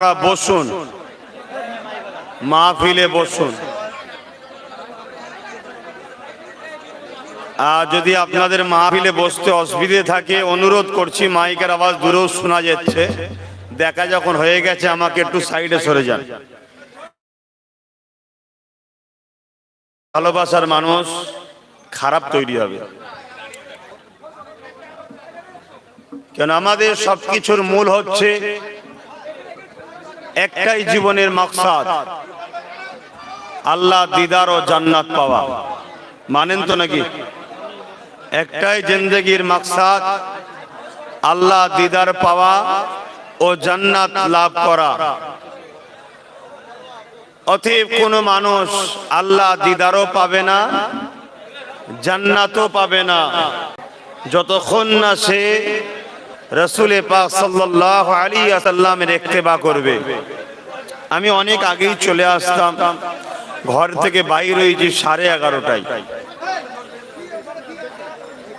বসুন, মাহফিলে বসুন। আর যদি আপনাদের মাহফিলে বসতে অসুবিধে থাকে অনুরোধ করছি, মাইকের আওয়াজ দূরেও শোনা যাচ্ছে, দেখা যখন হয়ে গেছে আমাকে একটু সাইডে সরে যান। ভালোবাসার মানুষ খারাপ তৈরি হবে, কেন আমাদের সবকিছুর মূল হচ্ছে একটাই জীবনের মাকসাদ, আল্লাহ দিদার ও জান্নাত পাওয়া। মানেন তো নাকি? একটাই জিন্দেগির মাকসাদ আল্লাহ দিদার পাওয়া ও জান্নাত লাভ করা। অতএব কোনো মানুষ আল্লাহ দিদারও পাবে না, জান্নাতও পাবে না যতক্ষণ না সে রাসূল পাক সাল্লাল্লাহু আলাইহি ওয়াসাল্লামের ইত্তেবা করবে। আমি অনেক আগেই চলে আসতাম, ঘর থেকে বাইর হয়েছি 11:30টায়,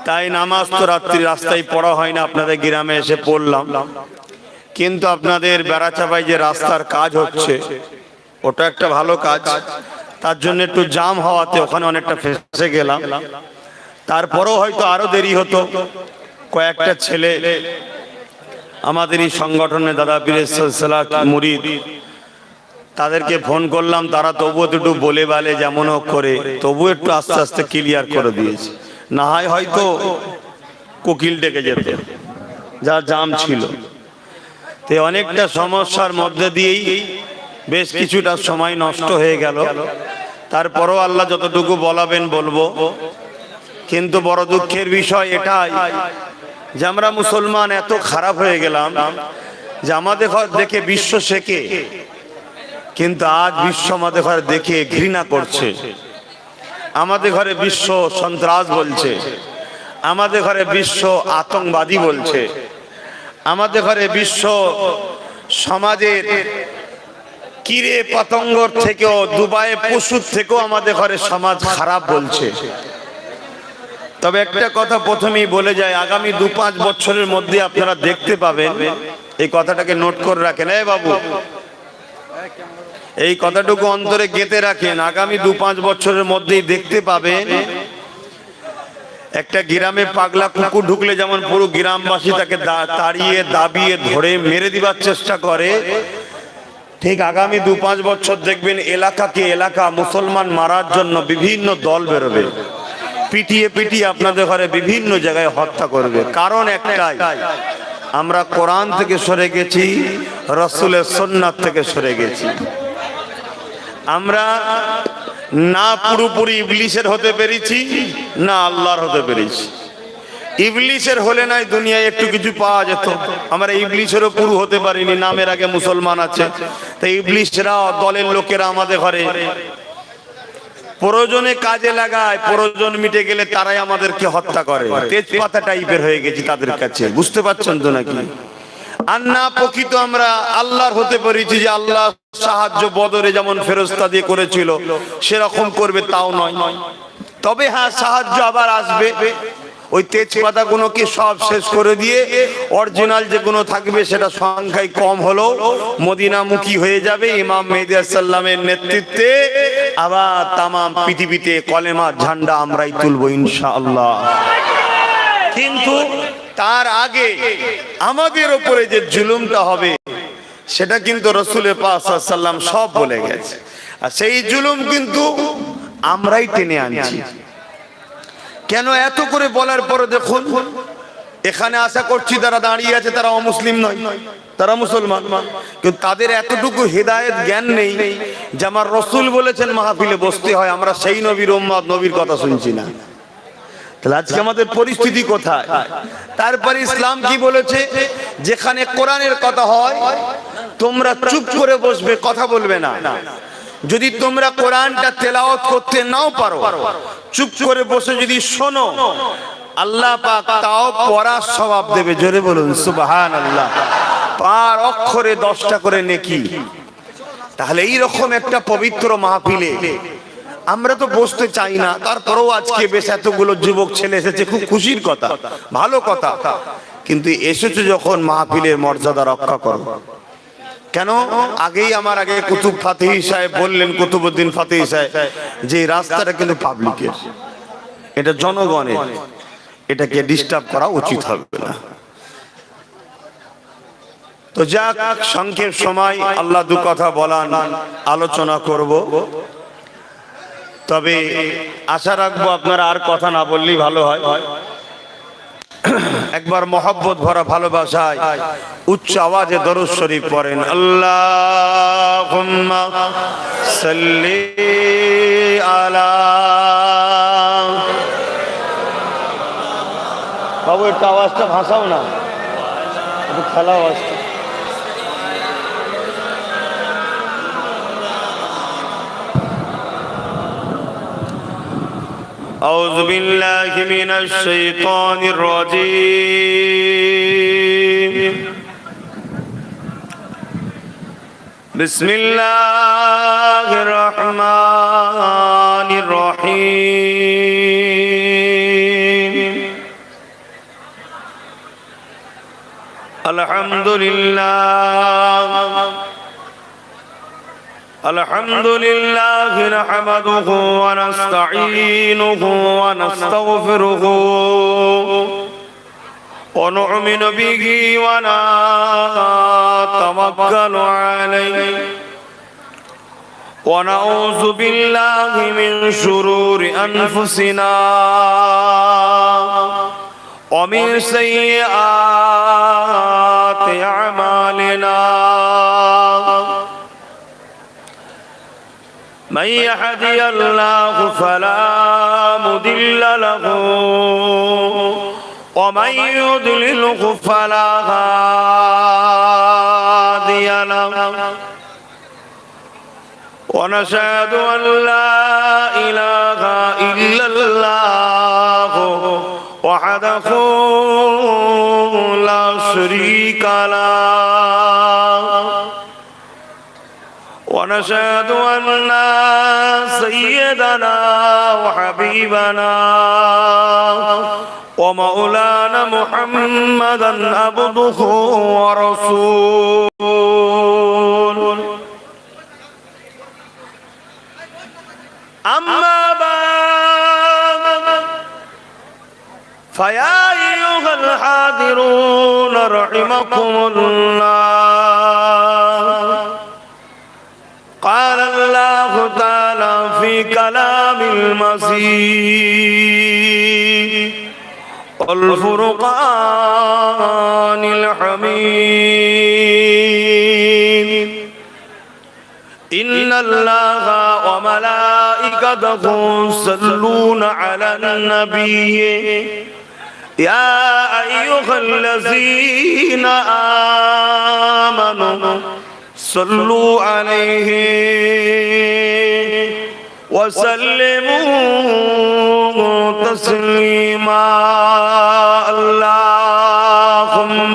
তাই নামাজ তো রাত্রি রাস্তায় পড়া হয় না, আপনাদের গ্রামে এসে পড়লাম। কিন্তু আপনাদের বেড়াচাপাই যে রাস্তার কাজ হচ্ছে ওটা একটা ভালো কাজ, তার জন্য একটু জাম হওয়াতে ওখানে অনেকটা ফেঁসে গেলাম। তারপরেও হয়তো আরো দেরি হতো। কয়েকটা ছেলে আমাদের এই সংগঠনে দাদা পীরের সিলসিলা মুরিদ, তাদেরকে ফোন করলাম, তারা তবুও একটু বলে বালে যেমন হোক করে তবু একটু আস্তে আস্তে ক্লিয়ার করে দিয়েছে। না হয় হয়তো কোকিল ডেকে যেত, যা জাম ছিল। তো অনেকটা সমস্যার মধ্যে দিয়েই বেশ কিছুটা সময় নষ্ট হয়ে গেল। তারপরও আল্লাহ যতটুকু বলাবেন বলবো। কিন্তু বড় দুঃখের বিষয় এটাই যে আমরা মুসলমান এত খারাপ হয়ে গেলাম যে আমাদের ঘর দেখে বিশ্ব শেখে, কিন্তু আজ বিশ্ব আমাদের ঘরে দেখে ঘৃণা করছে। আমাদের ঘরে বিশ্ব সন্ত্রাস বলছে, আমাদের ঘরে বিশ্ব আতঙ্কবাদী বলছে, আমাদের ঘরে বিশ্ব সমাজের কিরে পতঙ্গর থেকেও দুবাইয়ে পশুর থেকেও আমাদের ঘরে সমাজ খারাপ বলছে। তবে একটা কথা প্রথমেই বলে যায়, আগামী 2-5 বছরের মধ্যে আপনারা দেখতে পাবেন, এই কথাটাকে নোট করে রাখেন। এই বাবু, এই কথাটুকু অন্তরে গেঁথে রাখেন, আগামী 2-5 বছরের মধ্যেই দেখতে পাবেন একটা গ্রামে পাগলা কুকুর ঢুকলে যেমন পুরো গ্রামবাসী তাকে তাড়িয়ে দাবিয়ে ধরে মেরে দিবার চেষ্টা করে, ঠিক আগামী 2-5 বছর দেখবেন এলাকাকে এলাকা মুসলমান মারার জন্য বিভিন্ন দল বেরোবে, পিটিয়ে পিটিয়ে আপনাদের ঘরে বিভিন্ন জায়গায় হত্যা করবে। কারণ একটাই, আমরা কোরআন থেকে সরে গেছি, রাসূলের সুন্নাত থেকে সরে গেছি। আমরা না পুরোপুরি ইবলিসের হতে পেরেছি, না আল্লাহর হতে পেরেছি। ইবলিসের হলে নাই দুনিয়ায় একটু কিছু পাওয়া যেত, আমরা ইবলিসেরও পুরো হতে পারিনি। নামের আগে মুসলমান আছে, তাই ইবলিসরা দলের লোকেরা আমাদের ঘরে প্রয়োজনে কাজে লাগায়, প্রয়োজন মিটে গেলে তারাই আমাদেরকে হত্যা করে। তেজপাতা টাইপের হয়ে গেছি তাদের কাছে, বুঝতে পারছেন তো নাকি? আর না প্রকৃত আমরা আল্লাহর হতে পেরেছি যে আল্লাহ সাহায্য বদরে যেমন ফেরেশতা দিয়ে করেছিল সেরকম করবে তাও নয়। তবে হ্যাঁ, সাহায্য আবার আসবে। ওই তেজপাতা গুলোকে সব শেষ করে দিয়ে অরিজিনাল যেগুলো থাকবে সেটা সংখ্যায় কম হলেও মদিনামুখী হয়ে যাবে। ইমাম মেহেদী সাল্লামের নেতৃত্বে আবার তামাম পৃথিবীতে কলেমার ঝান্ডা আমরাই তুলবো ইনশাআল্লাহ। কিন্তু তার আগে আমাদের উপরে যে জুলুমটা হবে সেটা কিন্তু রাসূল পাক সাল্লাল্লাহু আলাইহি ওয়াসাল্লাম সব বলে গেছে, আর সেই জুলুম কিন্তু আমরাই টেনে আনছি। কেন এত করে বলার পরে দেখুন, এখানে আশা করছি যারা দাঁড়িয়ে আছে তারা অমুসলিম নয়, তারা মুসলমান, কিন্তু তাদের এতটুকু হেদায়েত জ্ঞান নেই যে আমার রাসূল বলেছেন মাহফিলে বসতে হয়, আমরা সেই নবীর উম্মত, নবীর কথা শুনছি না। তাহলে আজকে আমাদের পরিস্থিতি কোথায়? তারপরে ইসলাম কি বলেছে? যেখানে কোরআনের কথা হয় তোমরা চুপ করে বসবে, কথা বলবে না। যদি তোমরা কোরআনটা তেলাওয়াত করতে নাও পারো, চুপ করে বসে যদি শোনো, আল্লাহ পাক তাও পড়ার সওয়াব দেবে। জোরে বলুন সুবহানাল্লাহ। পার অক্ষরে 10টা করে নেকি। তাহলে এইরকম একটা পবিত্র মাহফিলে আমরা তো বসতে চাই না, তারপরেও আজকে বেশ এতগুলো যুবক ছেলে এসেছে, খুব খুশির কথা, ভালো কথা। কিন্তু এসেছে যখন মাহফিলের মর্যাদা রক্ষা করো, কেন? আগেই আমার আগে কুতুব ফাতেহী সাহেব বললেন, কুতুবউদ্দিন ফাতেহী সাহেব, যে এই রাস্তাটা কিন্তু পাবলিকের, এটা জনগণের, এটাকে ডিস্টার্ব করা উচিত হবে না। তো যাক, সংক্ষেপ সময় আল্লাহ দু কথা বলান, আলোচনা করব। তবে আশা রাখবো আপনারা আর কথা না বললেই ভালো হয়। একবার মহব্বত ভরা ভালোবাসায় উচ্চ আওয়াজে দরুদ শরীফ পড়েন, আল্লাহুম্মা সাল্লি আলা। বাবু একটু আওয়াজটা ভাসাও না, একটু খেলা আওয়াজটা। أعوذ بالله من الشيطان الرجيم. بسم الله الرحمن الرحيم. الحمد لله نحمده ونستعينه ونستغفره ونؤمن به ونتوكل عليه ونعوذ بالله من شرور أنفسنا ومن سيئات أعمالنا. من يهدي الله فلا مضل له ومن يضلله فلا هادي له. ونشهد أن لا إله إلا الله وحده لا شريك له. ونشهد أن سيدنا وحبيبنا ومولانا محمدا عبده ورسوله. أما بعد فيا أيها الحاضرون رحمكم الله. قال الله تعالى في كلام المسيح والفرقان الحميد. إن الله وملائكته يصلون على النبي يا أيها الذين آمنوا صلوا عليه وسلموا تسليما. اللهم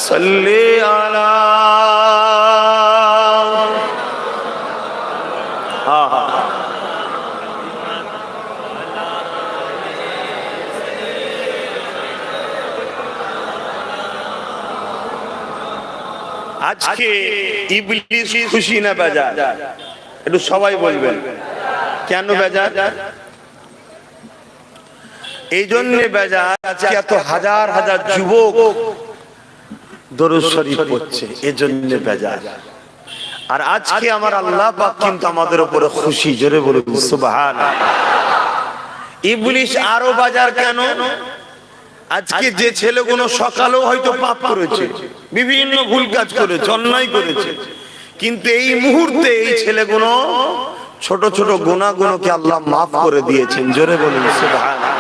صل على আজকে ইবলিস খুশি না বেজার? একটু সবাই বলবেন কেন বেজার? এই জন্য বেজার, আজকে এত হাজার হাজার যুবক দরুদ শরীফ পড়ছে, এই জন্য বেজার। আর আজকে আমার আল্লাহ পাক কিন্তু আমাদের উপরে খুশি, জোরে বলুন সুবহানাল্লাহ। ইবলিস আরো বাজার কেন? আজকে যে ছেলেগুলো সকালেও হয়তো পাপ করেছে, বিভিন্ন ভুল কাজ করেছে, অন্যায় করেছে, কিন্তু এই মুহূর্তে এই ছেলেগুলো ছোট ছোট গুনাহগুলোকে আল্লাহ মাফ করে দিয়েছেন, জোরে বলুন সুবহানাল্লাহ।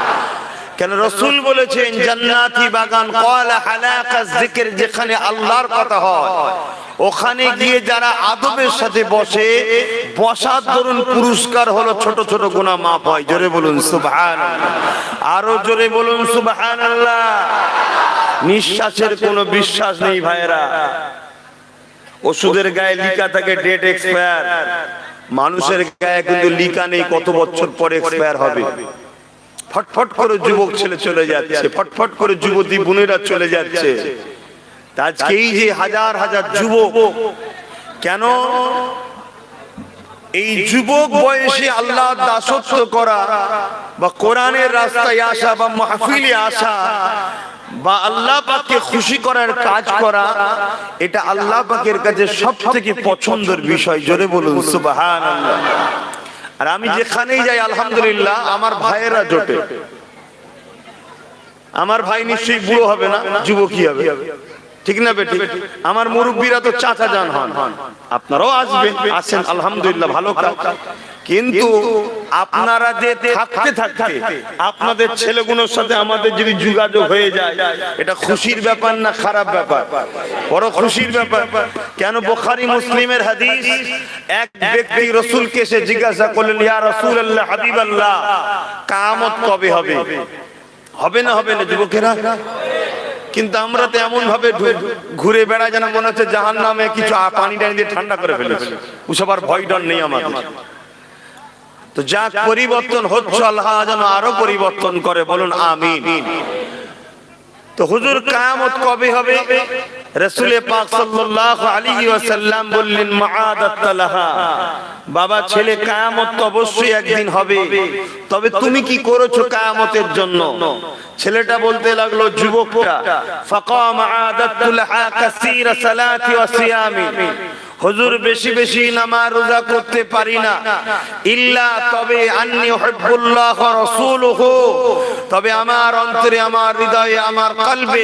কেন? রাসূল বলেছেন জান্নাতি বাগান ক্বালা হালাকাজ যিকর, যেখানে আল্লাহর কথা হয় ওখানে গিয়ে যারা আদবের সাথে বসে, বসার দরুন পুরস্কার হলো ছোট ছোট গুনাহ মাফ হয়, জোরে বলুন সুবহানাল্লাহ। আরো জোরে বলুন সুবহানাল্লাহ। নিঃশ্বাসের কোনো বিশ্বাস নেই ভাইরা। ওষুধের গায়ে লেখা থাকে ডেট এক্সপায়ার, মানুষের গায়ে কিন্তু লেখা নেই কত বছর পরে এক্সপায়ার হবে। ফটফট করে যুবক ছেলে চলে যাচ্ছে, ফটফট করে যুবতী বোনেরা চলে যাচ্ছে। আজকে এই যে হাজার হাজার যুবক, কেন এই যুবক বয়সে আল্লাহ দাসত্ব করা বা কোরআনের রাস্তায় আসা বা মাহফিলে আসা বা আল্লাহ পাককে খুশি করার কাজ করা, এটা আল্লাহ পাকের কাছে সবথেকে পছন্দের বিষয়। জোরে বলুন সুবহানাল্লাহ। আর আমি যেখানেই যাই আলহামদুলিল্লাহ আমার ভাইয়েরা জোটে। আমার ভাই নিশ্চয়ই বুড়ো হবে না, যুবকই হবে, ঠিক না বেটি? আমার মুরব্বীরা তো চাচা জান হন, আপনারাও আসবেন, আসেন আলহামদুলিল্লাহ, ভালো কাজ। কিন্তু আপনারা যে থাকতে থাকতে আপনাদের ছেলেগুলোর সাথে আমাদের যদি যোগাযোগ হয়ে যায়, এটা খুশির ব্যাপার না খারাপ ব্যাপার? বড় খুশির ব্যাপার। কেন? বুখারী মুসলিমের হাদিস, এক ব্যক্তি রাসূলকে এসে জিজ্ঞাসা করলেন, ইয়া রাসূলুল্লাহ, হাবিবাল্লাহ, কিয়ামত কবে হবে? হবে না হবে না যুবকেরা? কিন্তু আমরা তো এমন ভাবে ঘুরে বেড়াই যেন মনে হচ্ছে জাহান্নামে কিছু পানি টানি দিয়ে ঠান্ডা করে ফেলেছে, ওসব আর ভয় ডর নেই আমাদের। তো যা পরিবর্তন হচ্ছে আল্লাহ যেন আরো পরিবর্তন করে, বলুন আমিন। তো হুজুর কিয়ামত কবে হবে? রাসূল পাক সাল্লাল্লাহু আলাইহি ওয়াসাল্লাম বললেন, মাআদাত লাহা, বাবা ছেলে কিয়ামত তো অবশ্যই একদিন হবে, তবে তুমি কি করেছো কিয়ামতের জন্য? ছেলেটা বলতে লাগলো, যুবকটা, ফাকাম আদাতু লাহা কাসীরা সালাতি ওয়া সিয়ামি, হুজুর বেশি বেশি নামাজ রোজা করতে পারি না, ইল্লা তবে আন্নী উহিব্বুল্লাহ ওয়া রাসূলুহু, তবে আমার অন্তরে, আমার হৃদয়ে, আমার কলবে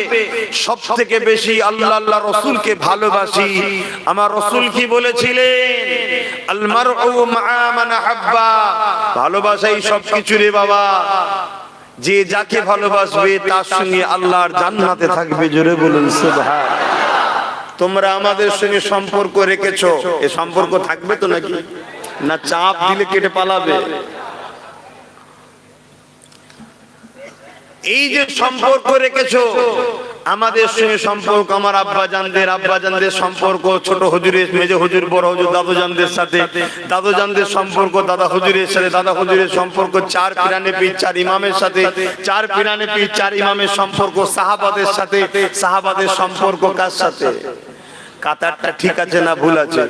সবথেকে বেশি আল্লাহ আল্লাহ রাসূলকে ভালোবাসি। আমার রাসূল কি বলেছিলেন? আল মারউ মা'a মান আহাব্বা, ভালোবাসাই সবকিছু রে বাবা। যে যাকে ভালোবাসবে তার সঙ্গে আল্লাহর জান্নাতে থাকবে। জোরে বলুন সুবহানাল্লাহ। তোমরা আমাদের সঙ্গে সম্পর্ক রেখেছো, এ সম্পর্ক থাকবে তো নাকি? না চাপ দিলে কেটে পালাবে? এই যে সম্পর্ক রেখেছো আমাদের সঙ্গে সম্পর্ক, আমার আব্বাজানদের সম্পর্ক, ছোট হুজুরের, মেজো হুজুর, বড় হুজুর, দাদুজানদের সাথে, দাদুজানদের সম্পর্ক দাদা হুজুরের সাথে, দাদা হুজুরের সম্পর্ক চার পিরানে পীর চার ইমামের সাথে, চার পিরানে পীর চার ইমামের সম্পর্ক সাহাবাদের সাথে, সাহাবাদের সম্পর্ক কার সাথে? কাতারটা ঠিক আছে না ভুল আছে?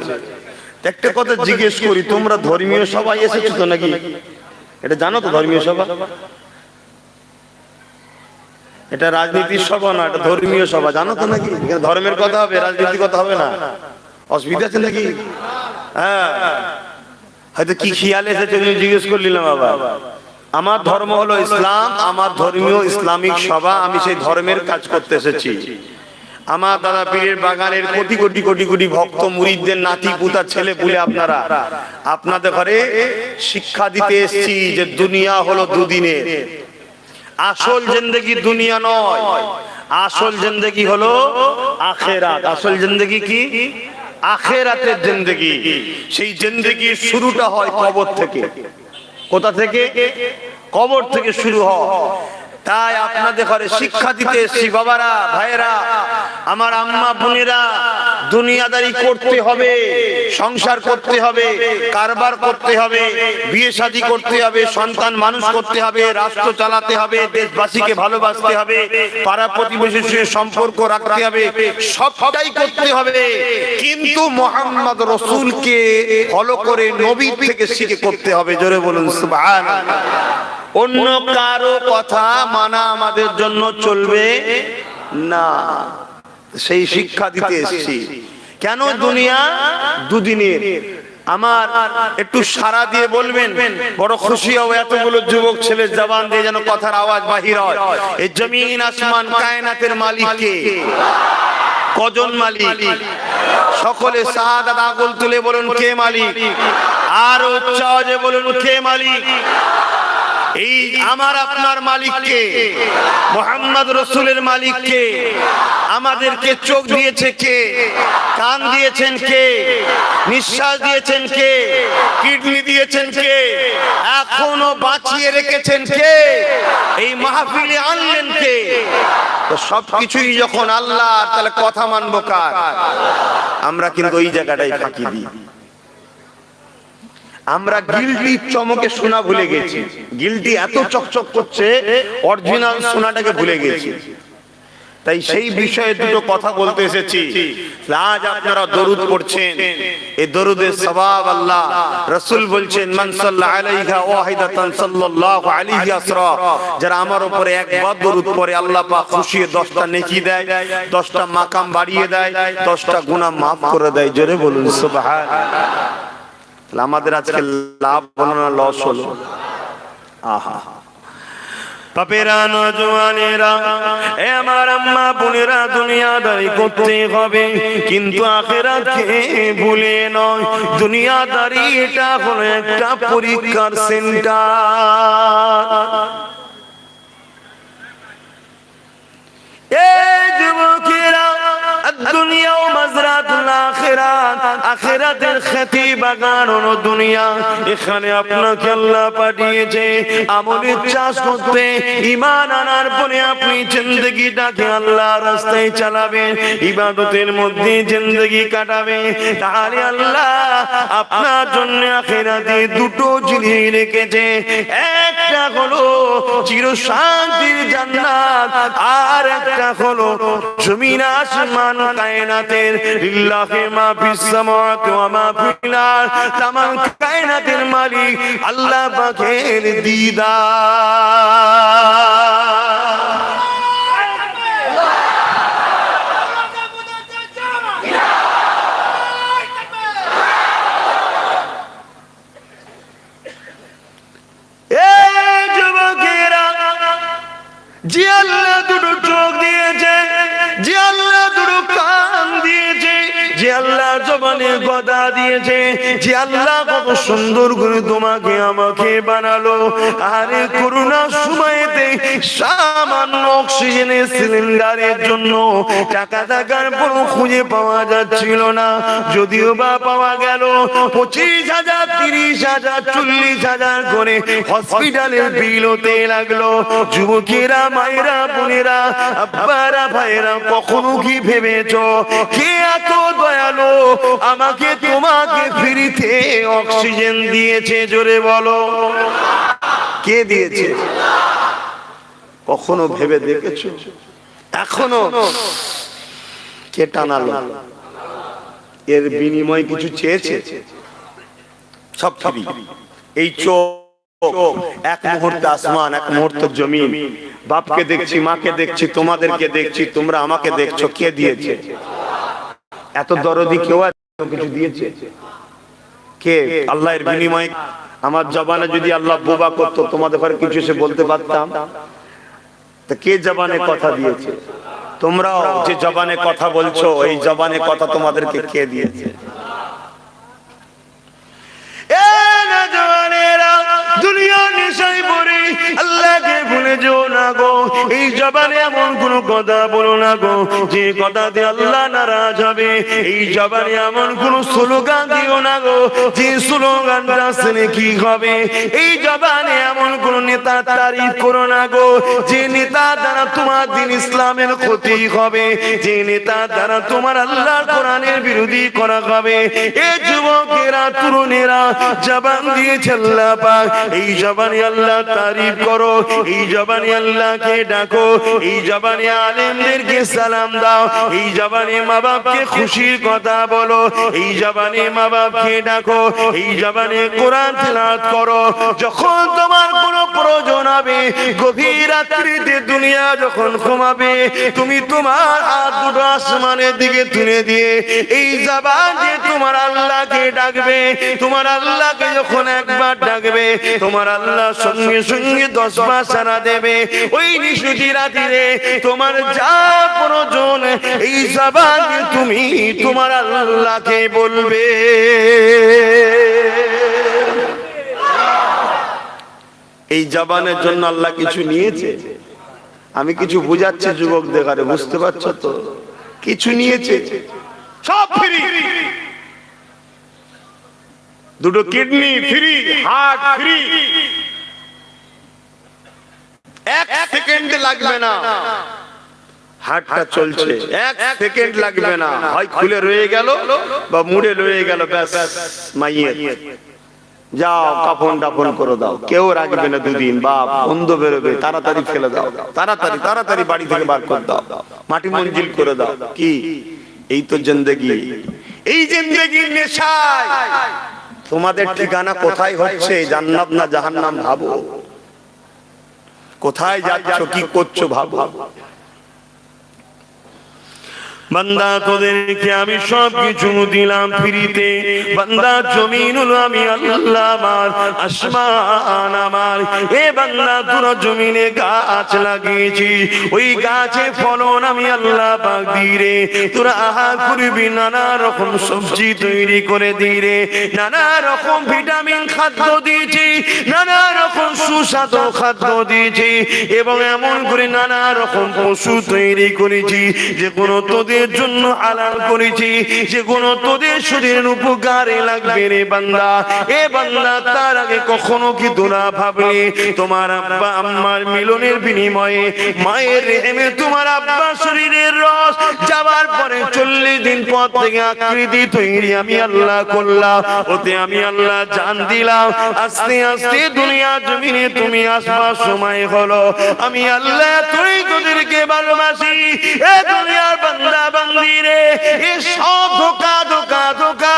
একটা কথা জিজ্ঞেস করি, তোমরা ধর্মীয় সভায় এসেছো তো নাকি? এটা জানো তো ধর্মীয় সভা? এটা রাজনীতির সভা না, এটা ধর্মীয় সভা, জানো তো নাকি? এখানে ধর্মের কথা হবে, রাজনীতির কথা হবে না। অসুবিধা আছে নাকি? হ্যাঁ, হয়তো কি খেয়াল এসেছে জিজ্ঞেস করলাম। বাবা, আমার ধর্ম হলো ইসলাম, আমার ধর্মীয় ইসলামিক সভা, আমি সেই ধর্মের কাজ করতে এসেছি। আমার দাদা পীরের বাগানের কোটি কোটি কোটি কোটি ভক্ত মুরিদদের নাতি পুতা ছেলে পুলে আপনারা, আপনাদের ঘরে শিক্ষা দিতে এসেছি যে দুনিয়া হলো দুদিনের, আসল জিন্দেগি দুনিয়া নয়, আসল জিন্দেগি হলো আখিরাত। আসল জিন্দেগি কি? আখিরাতের জিন্দেগি। সেই জিন্দেগির শুরুটা হয় কবর থেকে। কোথা থেকে? কবর থেকে শুরু হয়। তাই আপনাদের ঘরে শিক্ষা দিতে এসেছি বাবারা, ভাইয়েরা, আমার আম্মা বোনেরা, দুনিয়াদারি করতে হবে, সংসার করতে হবে, কারবার করতে হবে, বিয়ে শাদী করতে হবে, সন্তান মানুষ করতে হবে, রাষ্ট্র চালাতে হবে, দেশবাসীকে ভালোবাসতে হবে, পাড়া প্রতিবেশীর সঙ্গে সম্পর্ক রাখতে হবে, সবটাই করতে হবে, কিন্তু মুহাম্মদ রাসূলকে ফলো করে নবী থেকে শিখে করতে হবে। জোরে বলুন সুবহানাল্লাহ। অন্য কারো কথা মানা আমাদের জন্য চলবে না। সেই শিক্ষা দিতে এসেছি। কেন? দুনিয়া দুদিনের। আমার একটু সারা দিয়ে বলবেন, বড় খুশি হব এতগুলো যুবক ছেলের জবান দিয়ে যেন কথার আওয়াজ বাহির হয়। এই জমিন আসমান কায়নাতের মালিক কে? কজন মালিক? সকলে শাহাদাত আগুল তুলে বলুন কে মালিক? আর উচ্চ আওয়াজে বলুন কে মালিক? এই আমার আপনার মালিক কে? মুহাম্মদ রাসূলের মালিক কে? আমাদেরকে চোখ দিয়েছে কে? কান দিয়েছেন কে? নিঃশ্বাস দিয়েছেন কে? কিডনি দিয়েছেন কে? এখনো বাঁচিয়ে রেখেছেন কে? এই মাহফিলে আনলেন কে? তো সবকিছুই যখন আল্লাহ, তাহলে কথা মানবো কার? আমরা কিন্তু ওই জায়গাটাই ফাঁকি দিই। আমরা গিল্টি চমকে সোনা ভুলে গেছি। গিল্টি এত চকচক করছে, অরিজিনাল সোনাটাকে ভুলে গেছি। তাই সেই বিষয়ে দুটো কথা বলতে এসেছি। আজ আপনারা দরুদ পড়ছেন, এই দরুদের সওয়াব আল্লাহ রাসূল বলছেন মান সাল্লাল্লাহু আলাইহি ওয়াহিদাতান সাল্লাল্লাহু আলাইহি আসরা, যারা আমার উপরে একবার দরুদ পড়ে আল্লাহ পাক খুশি হয়ে 10টা নেকি দেয়, 10টা মাকাম বাড়িয়ে দেয়, 10টা গুনাহ maaf করে দেয়। জোরে বলুন সুবহানাল্লাহ। আমাদের আজকে লাভ হলো না লস হলো? আহা বাপেরা, নওজওয়ানেরা, এ আমার আম্মা বোনেরা, দুনিয়াদারি করতে হবে কিন্তু আখিরাতকে ভুলে নয়। দুনিয়াদারি এটা হলো একটা পরীক্ষার সেন্টার। এই যুবকেরা, দুনিয়া ও মাজরাতুল আখিরাত, আখিরাতের খেতি বাগান হলো দুনিয়া। এখানে আপনাকে আল্লাহ পাঠিয়েছে আমলের চাষ করতে, ঈমান আনার পরে আপনি জিন্দেগিটাকে আল্লাহর রাস্তায় চালাবেন, ইবাদতের মধ্যে জিন্দেগি কাটাবেন। তাহলে আল্লাহ আপনার জন্য আখিরাতে দুটো জিনিস রেখেছে, একটা হলো চিরশান্তির জান্নাত, আর একটা হলো জমিন আসমান কায়নাতের লিল্লাহি মা ফিস সামাওয়াতি ওয়া মা ফিল আরদ, তামাম কায়নাতের মালিক আল্লাহ পাকের দিদার। এই যুবকেরা, যে আল্লাহ দুটো চোখ দিয়েছে, যে আল্লাহ দুটো কান দিয়েছে, যে আল্লাহ জবানে কথা দিয়েছে, যে আল্লাহ কত সুন্দর করে তোমাকে আমাকে বানালো, আরে করোনার সময়তে সামান্য অক্সিজেনের সিলিন্ডারের জন্য টাকা টাকার পর খুঁজে পাওয়া যাচ্ছিল না, যদিও বা পাওয়া গেল 25,000, 30,000, 40,000 করে হসপিটালের বিল হতে লাগলো। যুবকেরা, মায়েরা, বোনেরা, আব্বারা, ভাইয়েরা, কখনো কি ভেবেছো কে এত দয়ালু আমাকে তোমাকে ফ্রিতে অক্সিজেন দিয়েছে? জোরে বলো, কে দিয়েছে? কখনো ভেবে দেখেছো? এখনো কে টানালো? এর বিনিময় কিছু চেয়েছে? সব ফ্রি। এই চোখ এক মুহূর্তে আসমান, এক মুহূর্তে জমিন। বাপকে দেখছি, মাকে দেখছি, তোমাদেরকে দেখছি, তোমরা আমাকে দেখছো, কে দিয়েছে? এত দরদি কেউ কিছু দিয়েছে? কে? আল্লাহর বিনিময়ে। আমার জবানে যদি আল্লাহ বোবা করতো, তোমাদের ঘরে কিছু এসে বলতে পারতাম? তা কে জবানে কথা দিয়েছে? তোমরাও যে জবানে কথা বলছো, এই জবানে কথা তোমাদেরকে কে দিয়েছে? দুনিয়া নেশায় পড়ে আল্লাহকে ভুলে যেও না গো। এই জবানে এমন কোন কথা বলো না গো যে কথাতে আল্লাহ নারাজ হবে। এই জবানে এমন কোন স্লোগান দিও না গো যে স্লোগানটা শুনে কি হবে। এই জবানে এমন কোন নেতা তারিফ করো না গো যে নেতা দ্বারা তোমার দিন ইসলামের ক্ষতি হবে, যে নেতা দ্বারা তোমার আল্লাহর কোরআনের বিরোধী করা হবে। এই যুবকেরা, তরুণেরা, জবান দিয়েছে আল্লাহ পাক, এই জবানে আল্লাহ তারিফ করো, এই জবানে আল্লাহকে ডাকো, এই জবানে আলেমদেরকে সালাম দাও, এই জবানে মা বাপকে খুশির কথা বলো, এই জবানে মা বাপকে ডাকো, এই জবানে কোরআন তিলাওয়াত করো। যখন তোমার কোনো প্রয়োজন হবে, গভীর রাত্রিতে দুনিয়া যখন ঘুমাবে, তুমি তোমার হাত দুটো আসমানের দিকে তুলে দিয়ে এই জবান দিয়ে তোমার আল্লাহকে ডাকবে। তোমার আল্লাহকে যখন একবার ডাকবে, তোমার আল্লাহ সঙ্গে সঙ্গে 10 বার সাড়া দেবে। ওই নিশুতি রাতে তোমার যা প্রয়োজন, এই জবান দিয়ে তুমি তোমার আল্লাহকে বলবে। এই জবানের জন্য আল্লাহ কিছু নিয়েছে? আমি কিছু বুঝাচ্ছি যুবকদের, আরে বুঝতে পারছো তো? কিছু নিয়েছে, সব ফ্রি। দুটো কিডনি ফ্রি, হার্ট ফ্রি, এক সেকেন্ড লাগবে না। হার্টটা চলছে, এক সেকেন্ড লাগবে না, হয় খুলে রয়ে গেল বা মুড়ে রয়ে গেল, ব্যাস মাইয়ের। যাও কাফন দাফন করে দাও, কেউ রাখবে না দুদিন, বাপ বন্ধ বেরোবে, তাড়াতাড়ি ফেলে দাও, তাড়াতাড়ি তাড়াতাড়ি বাড়ি থেকে বার করে দাও, মাটি মঞ্জিল করে দাও। কি এই তো জিন্দেগি, এই জিন্দেগির নেশায় তোমাদের ঠিকানা কোথায় হচ্ছে? জান্নাত না জাহান্নাম ভাবো, কোথায় যাচ্ছ, কি করছো ভাবো। বান্দা তোদেরকে আমি সব কিছু দিলাম ফ্রিতে, বান্দা জমিন হলো আমি আল্লাহ আমার, আসমান আমার। এ বান্দা তোরা জমিনে গাছ লাগিয়েছি, ওই গাছে ফলন আমি আল্লাহ পাক দিই রে। তোরা আহা করবি, নানা রকম সবজি তৈরি করে দিই রে, নানা রকম ভিটামিন খাদ্য দিয়েছি, নানা রকম সুস্বাদু খাদ্য দিয়েছি, এবং এমন করে নানা রকম পশু তৈরি করেছি যে কোনো তোদের জন্য হালাল করেছি, যে কোনো তোদের শরীরের উপকারে লাগবে রে বান্দা। এ বান্দা তার আগে কখনো কি তোরা ভাবলে তোমার আব্বা আম্মার মিলনের বিনিময়ে মায়ের রেহেমে তোমার আব্বা শরীরের রস যাবার পরে 40 দিন পর থেকে আকৃতি তৈরি আমি আল্লাহ করলাম, ওতে আমি আল্লাহ জান দিলাম। আস্তে আস্তে দুনিয়া জমিনে তুমি আসবার সময় হলো, আমি আল্লাহ তুই তোদেরকে ভালোবাসি। এ দুনিয়ার বান্দা বান্দি রে, এ সব ধোঁকা ধোঁকা ধোঁকা,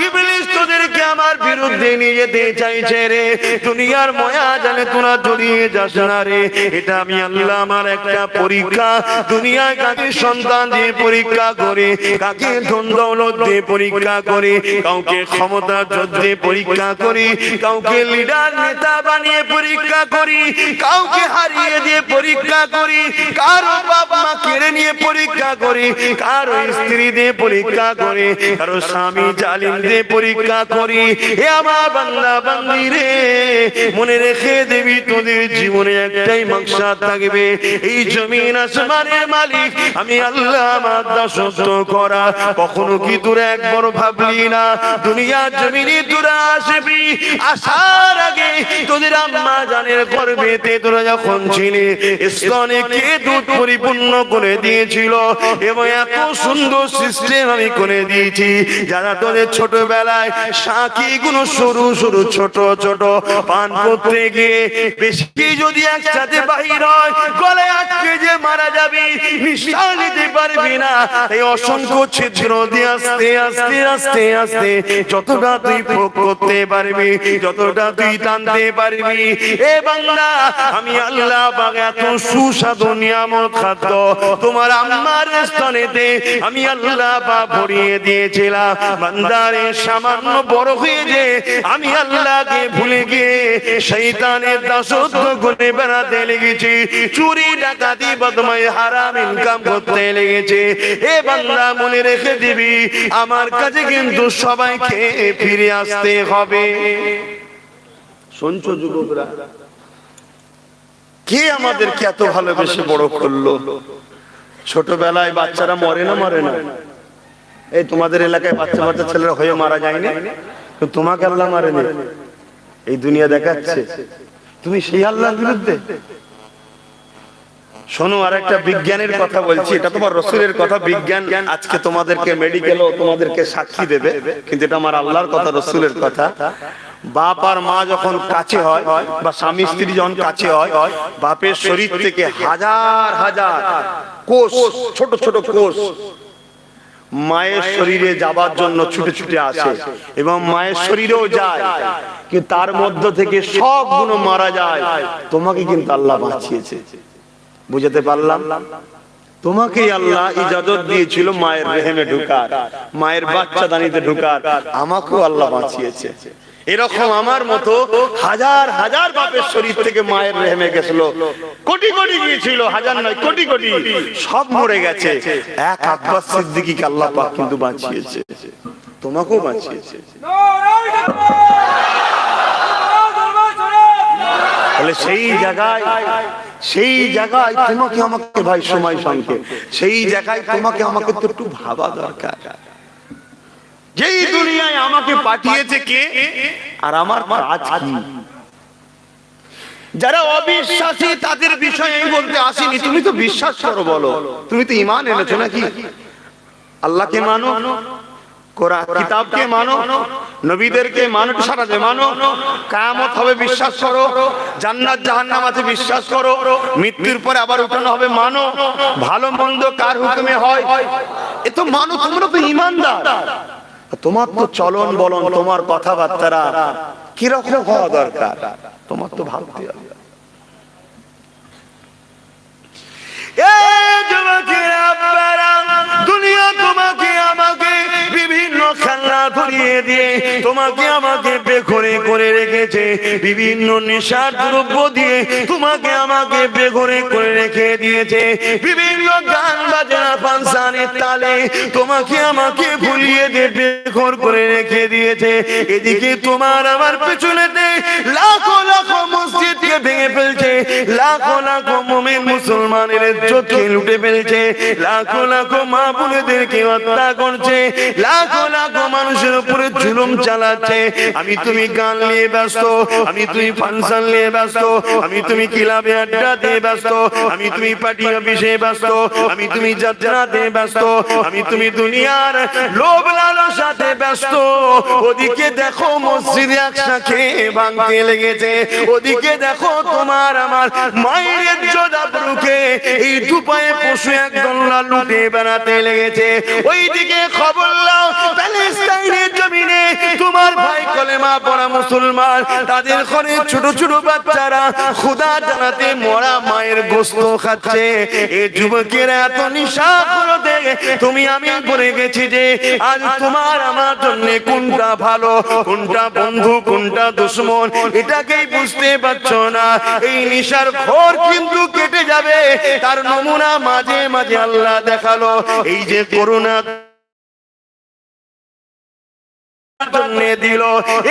ইবলিস তোদেরকে আমার বিরুদ্ধে নিয়ে যেতে চাইছে রে। দুনিয়ার মায়া জানে তোরা জড়িয়ে যাস না রে, এটা আমি আল্লাহ আমার একটা পরীক্ষা। দুনিয়ায় কাকে সন্তান দিয়ে পরীক্ষা করে, কাকে ধন দৌলত দিয়ে পরীক্ষা করে, কাউকে ক্ষমতা দিয়ে পরীক্ষা করি, কাউকে লিডার নেতা বানিয়ে পরীক্ষা করি, কাউকে হারিয়ে দিয়ে পরীক্ষা করি, কারো বাপ মা কেড়ে নিয়ে পরীক্ষা করি, কারো স্ত্রী দিয়ে পরীক্ষা করি, কারো স্বামী জালিম দিয়ে পরীক্ষা করি। এ আমার বান্দা বান্দি রে, মনে রেখে দেবি তোদের জীবনে একটাই মাকসাদ থাকবে, এই জমিন আসমানের মালিক আমি আল্লাহ আমার দাসত্ব করা। কখনো কি তোরা একবার ভাবলি না দুনিয়া জমিনে তোরা আসবি, আসার আগে তোদের আম্মা জানের গর্ভেতে তোরা যখন ছিলে স্তনে কে দুধ পরিপূর্ণ করে দিয়েছিল, এবং এত সুন্দর সিস্টেম আমি করে দিয়েছি যারা তোদের ছোটবেলায় সাকি গুলো সরু সরু ছোট ছোট পান করতে গিয়ে বেশি যদি একসাথে বাহির হয় গলে আটকে যে মারা যাবি, নিঃশ্বাস নিতে পারবি না। এই অসংখ্য ছিদ্র দিয়ে আস্তে আস্তে আস্তে আস্তে যতটা তুই ভোগ করতে পারবি, যতটা তুই টানতে পারবি, এ বান্দা আমি আল্লাহ পাক এত সুস্বাদু নিয়ামত খাদ্য তোমার আম্মার স্তনেতে আমি আল্লাহ পাক ভরিয়ে দিয়েছিলাম। বান্দারে সামান্য বড় হয়ে যে আমি আল্লাহকে ভুলে গিয়ে শয়তানের দাসত্ব করে বেড়াতে লেগেছি, চুরি ডাকাতি বদমাই হারাম ইনকাম করতে লেগেছে। এ বান্দা মনে রেখে দিবি আমার কাছে কিন্তু সবাইকে ফিরে আসতে হবে। শুনছো যুবকরা, কে আমাদেরকে এত ভালোবেসে বড় করলো? ছোটবেলায় বাচ্চারা মরে না মরে না? এই তোমাদের এলাকায় বাচ্চা বাচ্চা ছেলেরা হয়ে মারা যায়নি, তোমাকে আল্লাহ মারেনি। এই দুনিয়া দেখাচ্ছে তুমি সেই আল্লাহর বিরুদ্ধে। শোনো, আর একটা বিজ্ঞানের কথা বলছি, এটা তোমার রসুলের কথা। বিজ্ঞান আজকে তোমাদেরকে মেডিকেলও তোমাদেরকে সাক্ষী দেবে, কিন্তু এটা আমার আল্লাহর কথা, রসুলের কথা। বাপ আর মা যখন কাছে হয় বা স্বামী স্ত্রী যখন কাছে হয়, বাপের শরীর থেকে হাজার হাজার কোষ, ছোট ছোট কোষ মায়ের শরীরে যাবার জন্য ছুটে ছুটে আসে, এবং মায়ের শরীরেও যায়, কিন্তু তার মধ্য থেকে সবগুলো মারা যায়। তোমাকে কিন্তু আল্লাহ বাঁচিয়েছে। বুঝাতে পারলাম? তোমাকেই আল্লাহ ইজাজত দিয়েছিল মায়ের রেহেমে ঢুকার, মায়ের বাচ্চাদানিতে ঢুকার। আমাকেও আল্লাহ বাঁচিয়েছে। এরকম আমার মতো হাজার হাজার বাপের শরীর থেকে মায়ের রেহেমে গেছিল, কোটি কোটি গিয়েছিল, হাজার নয় কোটি কোটি, সব মরে গেছে। এক আব্বাস সিদ্দিকীকে আল্লাহ পাক কিন্তু বাঁচিয়েছে, তোমাকেও বাঁচিয়েছে। তাহলে সেই জায়গায় তোমাকে আমাকে, ভাই সময় সংক্ষেপ, সেই জায়গায় তোমাকে আমাকে তো একটু ভাবা দরকার। যেই দুনিয়ায় আমাকে পাঠিয়েছে কে, আর আমার কাজ কি? যারা অবিশ্বাসী তাদের বিষয়ে আমি বলতে আসিনি। তুমি তো বিশ্বাস করো, বলো তুমি তো ঈমান এনেছো নাকি? আল্লাহকে মানো, কোরআন কিতাবকে মানো, নবীদেরকে মানো, সারাতে মানো, কিয়ামত হবে বিশ্বাস করো, জান্নাত জাহান্নাম আছে বিশ্বাস করো, মৃত্যুর পরে আবার উঠানো হবে মানো, ভালো মন্দ কার হুকুমে হয় এ তো মানো, তোমরা তো ঈমানদার। তোমার তো চলন বলন, তোমার কথাবার্তা কিরকম হওয়া দরকার, তোমার তো ভাবতে হবে। দুনিয়া তোমাকে আমাকে বিভিন্ন খেলনা ধরিয়ে দিয়ে তোমাকে আমাকে বেঘরে করে রেখেছে, বিভিন্ন নেশার দ্রব্য দিয়ে তোমাকে আমাকে বেঘরে করে রেখে দিয়েছে, বিভিন্ন গান বাজনা ফাংশনের তালে তোমাকে আমাকে ভুলিয়ে দিয়ে বেঘর করে রেখে দিয়েছে। এদিকে তোমার আমার পেছনেতে লাখো লাখো মসজিদকে ভেঙে ফেলছে, লাখো লাখো মুমিন মুসলমানের ইজ্জতকে লুটে ফেলছে, লাখো লাখো মা বোনেদেরকে হত্যা করছে, লাখো লাখো মানুষের উপরে জুলুম চালাচ্ছে। আমি তুমি গান নিয়ে ব্যস্ত, আমি তুমি ফাংশন নিয়ে ব্যস্ত, আমি তুমি ক্লাবে আড্ডা দিয়ে ব্যস্ত, আমি তুমি পার্টি অফিসে ব্যস্ত, আমি তুমি যাত্রাতে ব্যস্ত, আমি তুমি দুনিয়ার লোভ লালসাতে ব্যস্ত। ওদিকে দেখো মসজিদে একসাথে ভাঙতে লেগেছে, ওদিকে দেখো তোমার আমার মায়ের ইজ্জত আবরুকে এই দুপায়ে পশু একদল লুটে বেড়াতে লেগেছে। ওইদিকে খবর নাও প্যালেস্টাইনের জমিনে তোমার ভাই কলেমা পড়া মুসলমান, তাদের ঘরে ছোট ছোট বাচ্চারা খোদা জানাতে মরা মায়ের গোশত খাচ্ছে। এই যুবকেরা এত নিশাখোরতে তুমি আমি পড়ে গেছি যে আজ তোমার আমার জন্য কোনটা ভালো, কোনটা বন্ধু, কোনটা দুশমন এটাকেই বুঝতে পারছো না। এই নিশার ঘোর কিন্তু কেটে যাবে, তার নমুনা মাঝে মাঝে আল্লাহ দেখালো। এই যে করোনা দিল,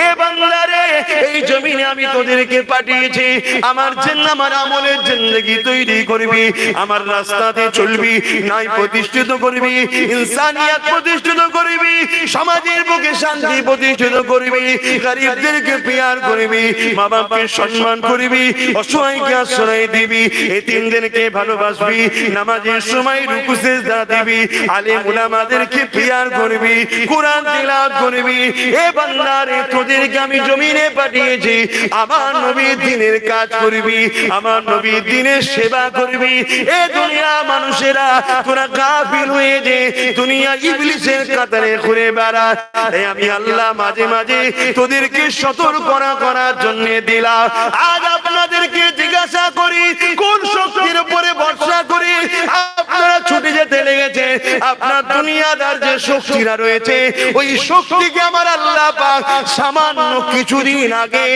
এ বাংলারে এই জমিনে আমি তোদেরকে পাঠিয়েছি আমার জন্য, আমার আমলের জিন্দেগি তৈরি করবি, আমার রাস্তাতে চলবি, ন্যায় প্রতিষ্ঠিত করবি, ইনসানিয়াত প্রতিষ্ঠিত করবি, সমাজের বুকে শান্তি প্রতিষ্ঠিত করবি, গরিবদেরকে প্যার করবি, মা বাপকে সম্মান করবি, অসহায়কে আশ্রয় দিবি, এতিমদেরকে ভালোবাসবি, নামাজের সময় রুকু সিজদা দিবি, আলেম উলামাদেরকে প্যার করবি, কোরআন তিলাওয়াত করবি। এ বান্দারে তোদেরকে আমি জমিনে পাঠিয়েছি আমার নবীর দ্বীনের কাজ করবি, আমার নবীর দ্বীনের সেবা করবি। এ দুনিয়া মানুষেরা তোরা গাফিল হয়ে যে দুনিয়া ইবলিসের কাতারে ঘুরে বেড়া, আমি আল্লাহ মাঝে মাঝে তোদেরকে সতর্ক করার জন্য দিলাম। আজ আপনাদেরকে জিজ্ঞাসা করি কোন শক্তির উপরে ভরসা করি আপনারা ছুটে যেতে লেগেছে? আপনার দুনিয়াদার যে শক্তিরা রয়েছে ওই শক্তিকে আমার আল্লাহ পাক সামান্য কিছুদিন আগে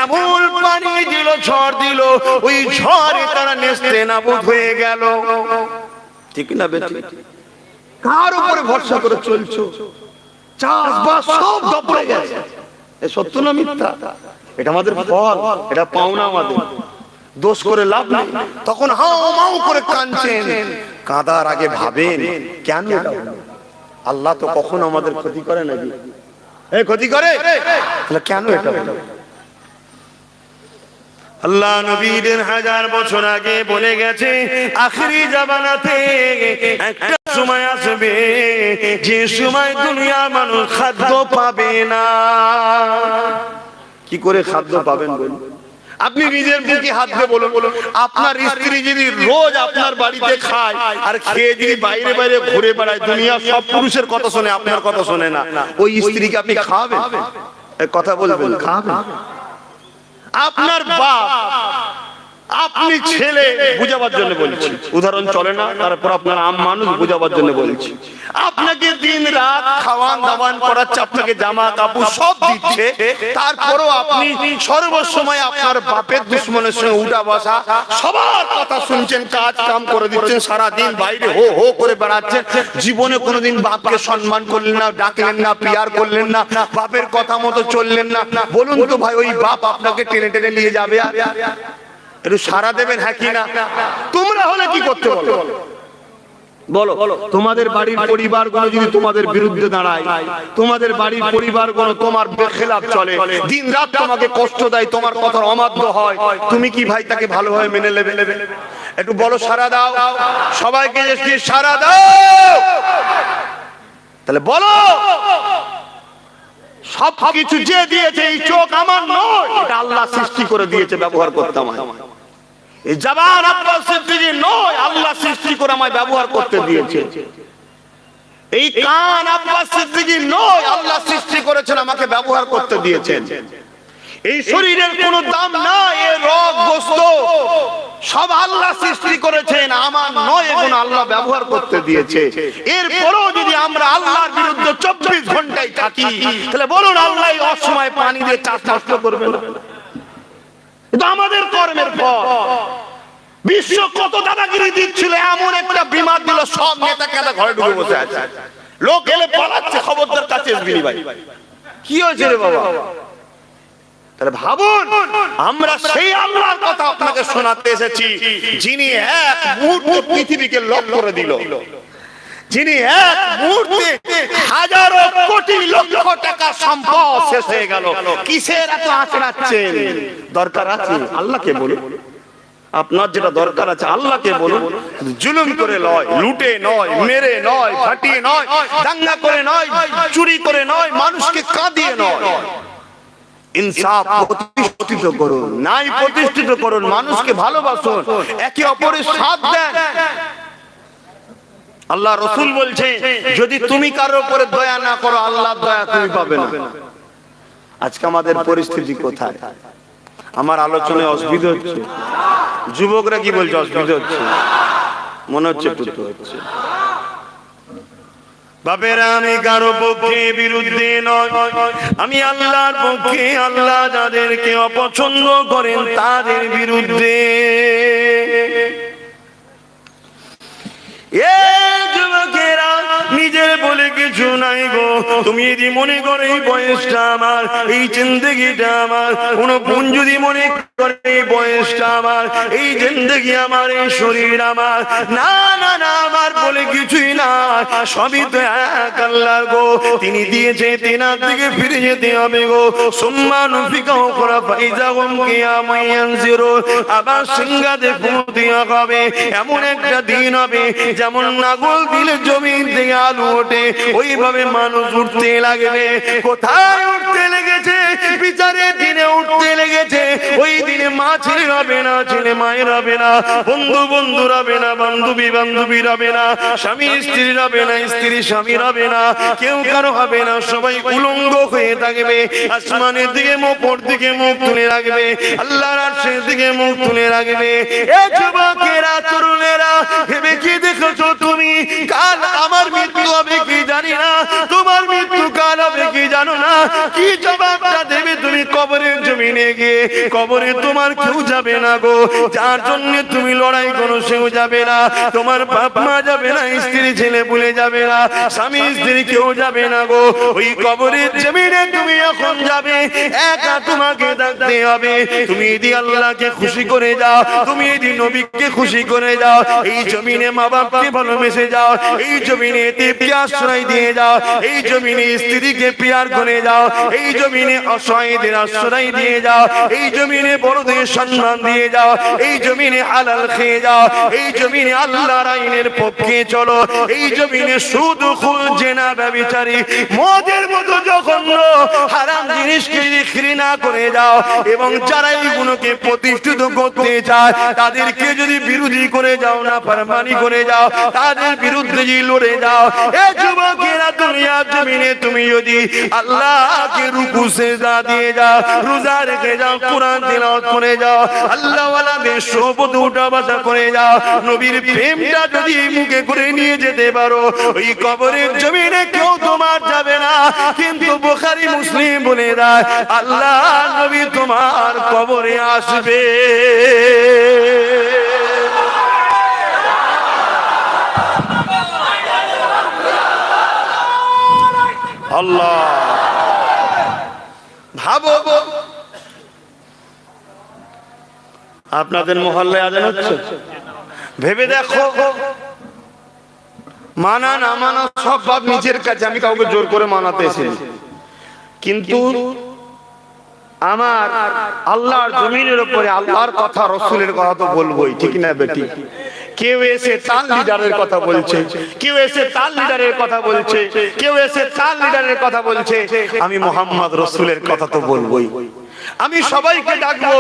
এমন পানি দিল, ঝড় দিল, ওই ঝড়ে তারা নেস্তে নাবুদ হয়ে গেল। ঠিক না বেটি? কার উপরে ভরসা করে চলছো? চাষবাস সব দপড়ে গেছে। এ সত্য না মিথ্যা? এটা আমাদের ফল, এটা পাওনা আমাদের, দোষ করে লাভ নেই। তখন হাও মাও করে কাঁদছেন, কাঁদার আগে ভাবেন কেন এটা হলো? আল্লাহ তো কখনো আমাদের ক্ষতি করে নাকি? এই ক্ষতি করে, তাহলে কেন এটা হলো? আল্লাহ নবীদের 1000 বছর আগে বলে গেছে আখিরি জামানাতে একটা সময় আসবে যে সময় দুনিয়ার মানুষ খাদ্য পাবে না। কি করে খাদ্য পাবেন বলুন? আপনি নিজের মুখে হাত দিয়ে বলুন, আপনার স্ত্রী যদি রোজ আপনার বাড়িতে খায় আর খেয়ে যদি বাইরে বাইরে ঘুরে বেড়ায়, দুনিয়া সব পুরুষের কথা শোনে, আপনার কথা শোনে না, ওই স্ত্রীকে আপনি খাওয়াবেন? কথা বলবেন, খাওয়াবেন? আপনার বাপ, আপনি ছেলে, বুঝাবার জন্য বলছি, উদাহরণ চলে না, তারপর আপনার আম মানুষ বুঝাবার জন্য বলছি। আপনাকে দিন রাত খাওয়ান দাওয়ান করাচ্ছে, আপনাকে জামা কাপড় সব দিচ্ছে, তারপরও আপনি সর্বসময় আপনার বাপের দুশ্মনের সঙ্গে উঠা বসা, সবার কথা শুনছেন, কাজ কাম করে দিচ্ছেন, সারাদিন বাইরে হো হো করে বেড়াচ্ছেন, জীবনে কোনোদিন বাপকে সম্মান করলেন না, ডাকলেন না, প্রিয়ার করলেন না, বাপের কথা মতো চললেন না। বলুন তো ভাই, ওই বাপ আপনাকে টেনে টেনে নিয়ে যাবে? একটু সারা দেবেন হ্যাঁ কি না? তোমরা হলে কি করতে বলো? তোমাদের বাড়ির পরিবারগুলো যদি তোমাদের বিরুদ্ধে দাঁড়ায়, তোমাদের বাড়ির পরিবারগুলো তোমার বেখেলাফ চলে, দিন রাত তোমাকে কষ্ট দেয়, তোমার কথার অমান্য হয়, তুমি কি ভাই তাকে ভালোভাবে মেনে নেবে? একটু বলো সারা দাও, সবাইকে সারা দাও। তাহলে বলো সবকিছু যে দিয়েছে এই চোখ আমার নয়, এটা আল্লাহ সৃষ্টি করে দিয়েছে ব্যবহার করতে আমায়। এই জবান আব্বাস সিদ্দিকী নয়, আল্লাহ সৃষ্টি করে আমায় ব্যবহার করতে দিয়েছে। এই কান আব্বাস সিদ্দিকী নয়, আল্লাহ সৃষ্টি করেছেন আমাকে ব্যবহার করতে দিয়েছেন। এই শরীরের কোনো দাম নাই, এই রগ গোশত সব আল্লাহ সৃষ্টি করেছেন, আমার নয়, এগুলো আল্লাহ ব্যবহার করতে দিয়েছে। এরপরও যদি আমরা আল্লাহর বিরুদ্ধে 24 ঘন্টায় থাকি, তাহলে বলুন আল্লাহ এই অসময়ে পানি দিয়ে চাষ নষ্ট করবে না? এটা আমাদের কর্মের ফল। বিশ্ব কত দাদাগিরি দিচ্ছিল, এমন একটা বিমার দিল, সব নেতা কেতা ঘরে ঢুকে বসে আছে, লোক এলে পালাচ্ছে, খবরদার কাছে আসবিনি ভাই, কি হয়েছে রে বাবা? তাহলে ভাবুন, আমরা সেই আল্লাহর কথা আপনাকে শোনাতে এসেছি যিনি এক মুহূর্তে পৃথিবীকে লক করে দিল, যিনি এক মুহূর্তে হাজারো কোটি লক্ষ টাকা সম্পদ শেষ হয়ে গেল। কিসের এত আঁচড়াচ্ছেন? দরকার আছে আল্লাহকে বলুন, আপনার যেটা দরকার আছে আল্লাহকে বলুন। জুলুম করে নয়, লুটে নয়, মেরে নয়, ফাটিয়ে নয়, দাঙ্গা করে নয়, চুরি করে নয়, মানুষকে কাঁদিয়ে নয়, ইনসাফ প্রতিষ্ঠিত করুন, ন্যায় প্রতিষ্ঠিত করুন, মানুষকে ভালোবাসুন, একে অপরের সাথ দেন। আল্লাহ রাসূল বলছে যদি তুমি কারোর উপরে দয়া না করো, আল্লাহর দয়া তুমি পাবে না। আজকে আমাদের পরিস্থিতি কোথায়? আমার আলোচনায় অসুবিধা হচ্ছে? যুবকরা কি বলছে? অসুবিধা হচ্ছে? মনে হচ্ছে টুটু হচ্ছে। বাপেরা, আমি কারো পক্ষে বিরুদ্ধে নয়, আমি আল্লাহর পক্ষে। আল্লাহ যাদেরকে অপছন্দ করেন তাদের বিরুদ্ধে। যুবকেরা, নিজের বলে কিছু নাই গো। তুমি যদি মনে করো এই বয়সটা আমার, এই জিন্দেগিটা আমার, কোন বোন যদি মনে করে এই বয়সটা আমার, এই জিন্দেগি আমার, এই শরীর আমার, না না না, আমার বলে কিছুই না, সবই তো এক আল্লাহর গো। তিনি দিয়েছে, তেনার দিকে ফিরে যেতে হবে গো। সুম্মানু ফিকাও করা ফাইজাহুম কিয়ামান ইয়ানজিরুন। আবার সিংহাতে ফুঁ দেওয়া হবে। এমন একটা দিন হবে যেমন নাগল দিলে জমিন থেকে আলু ওঠে, ওইভাবে মানুষ উঠতে লাগবে। কোথায় উঠতে লেগেছে? বিচারের দিনে উঠতে লেগেছে। ওই দিনে মা ছেলে হবে না, ছেলে মায়ের হবে না, বন্ধু বন্ধু হবে না, বান্ধবী বান্ধবী হবে না, স্বামী স্ত্রী হবে না, স্ত্রী স্বামী হবে না, কেউ কারো হবে না, সবাই উলঙ্গ হয়ে থাকবে। আসমানের দিকে মোপর দিকে মুখ তুলে রাখবে, আল্লাহর আরশের দিকে মুখ তুলে রাখবে। এ যুবকেরা, তরুণেরা, ভেবে কি দেখেছো তুমি? কাল আমার মৃত্যু হবে কি জানি না, তোমার মৃত্যু কাল হবে কি জানো না। কি জবাবটা দেবে তুমি কবরের জমিনে গিয়ে? কবরে তোমার কেউ যাবে না গো, যার জন্য তুমি লড়াই করো সেও যাবে না, তোমার বাপ মা যাবে না, স্ত্রী ছেলে ভুলে যাবে না, স্বামী স্ত্রী কেউ যাবে না গো। ওই কবরের জমিনে তুমি এখন যাবে, একা তোমাকে থাকতে হবে। তুমি যদি আল্লাহকে খুশি করে যাও, তুমি যদি নবীকে খুশি করে যাও, এই জমিনে মা বাপকে ভালোবেসে যাও, এই জমিনে এতিমকে আশ্রয় দিয়ে যাও, এই জমিনে স্ত্রীকে পিয়ার করে যাও, এই জমিনে অসহায়দের আশ্রয় দিয়ে যাও, এই জমিনে বড়দের সম্মান দিয়ে যাও, এই জমিনে হালাল খেয়ে যাও, এই জমিনে আল্লাহর আইনের পক্ষে চলো, এই জমিনে সুদ খুন জেনা ব্যভিচারী মদের মতো জঘন্য হারাম জিনিসকে ঘৃণা করে যাও, এবং যারা এইগুলোকে প্রতিষ্ঠিত করতে চায় তাদেরকে যদি বিরোধী করে যাও, না ফরমানি করে যাও, তাদের বিরুদ্ধে যদি লড়ে যাও, এ যুবকেরা, দুনিয়ার জমিনে তুমি যদি আল্লাহকে রুকু সিজদা দিয়ে যাও, রোজা রেখে যাও, কোরআন তিলাওয়াত করে যাও, আল্লাহ ওয়ালাদের সোহবত উঠা বসা করে যাও, নবীর প্রেমটা যদি মুখে করে নিয়ে যেতে পারো, ওই কবরের জমিনে কেউ তোমার যাবে না। কিন্তু বুখারী মুসলিম বলে দেয়, আল্লাহ নবী তোমার কবরে আসবে। আল্লাহ, ভাবো, আপনাদের মহল্লায় আজান হচ্ছে, ভেবে দেখো, মানা না মানা সব বাপ নিজের কাছে। আমি কাউকে জোর করে মানাতে এসেছি, কিন্তু আমার আল্লাহর জমিনের উপরে আল্লাহর কথা রসুলের কথা তো বলবোই, ঠিক না বেটি? কেউ এসে তার লিডারের কথা বলছে, কেউ এসে তার লিডারের কথা বলছে, কেউ এসে তার লিডারের কথা বলছে, আমি মোহাম্মদ রসুলের কথা তো বলবোই। আমি সবাইকে ডাকবো,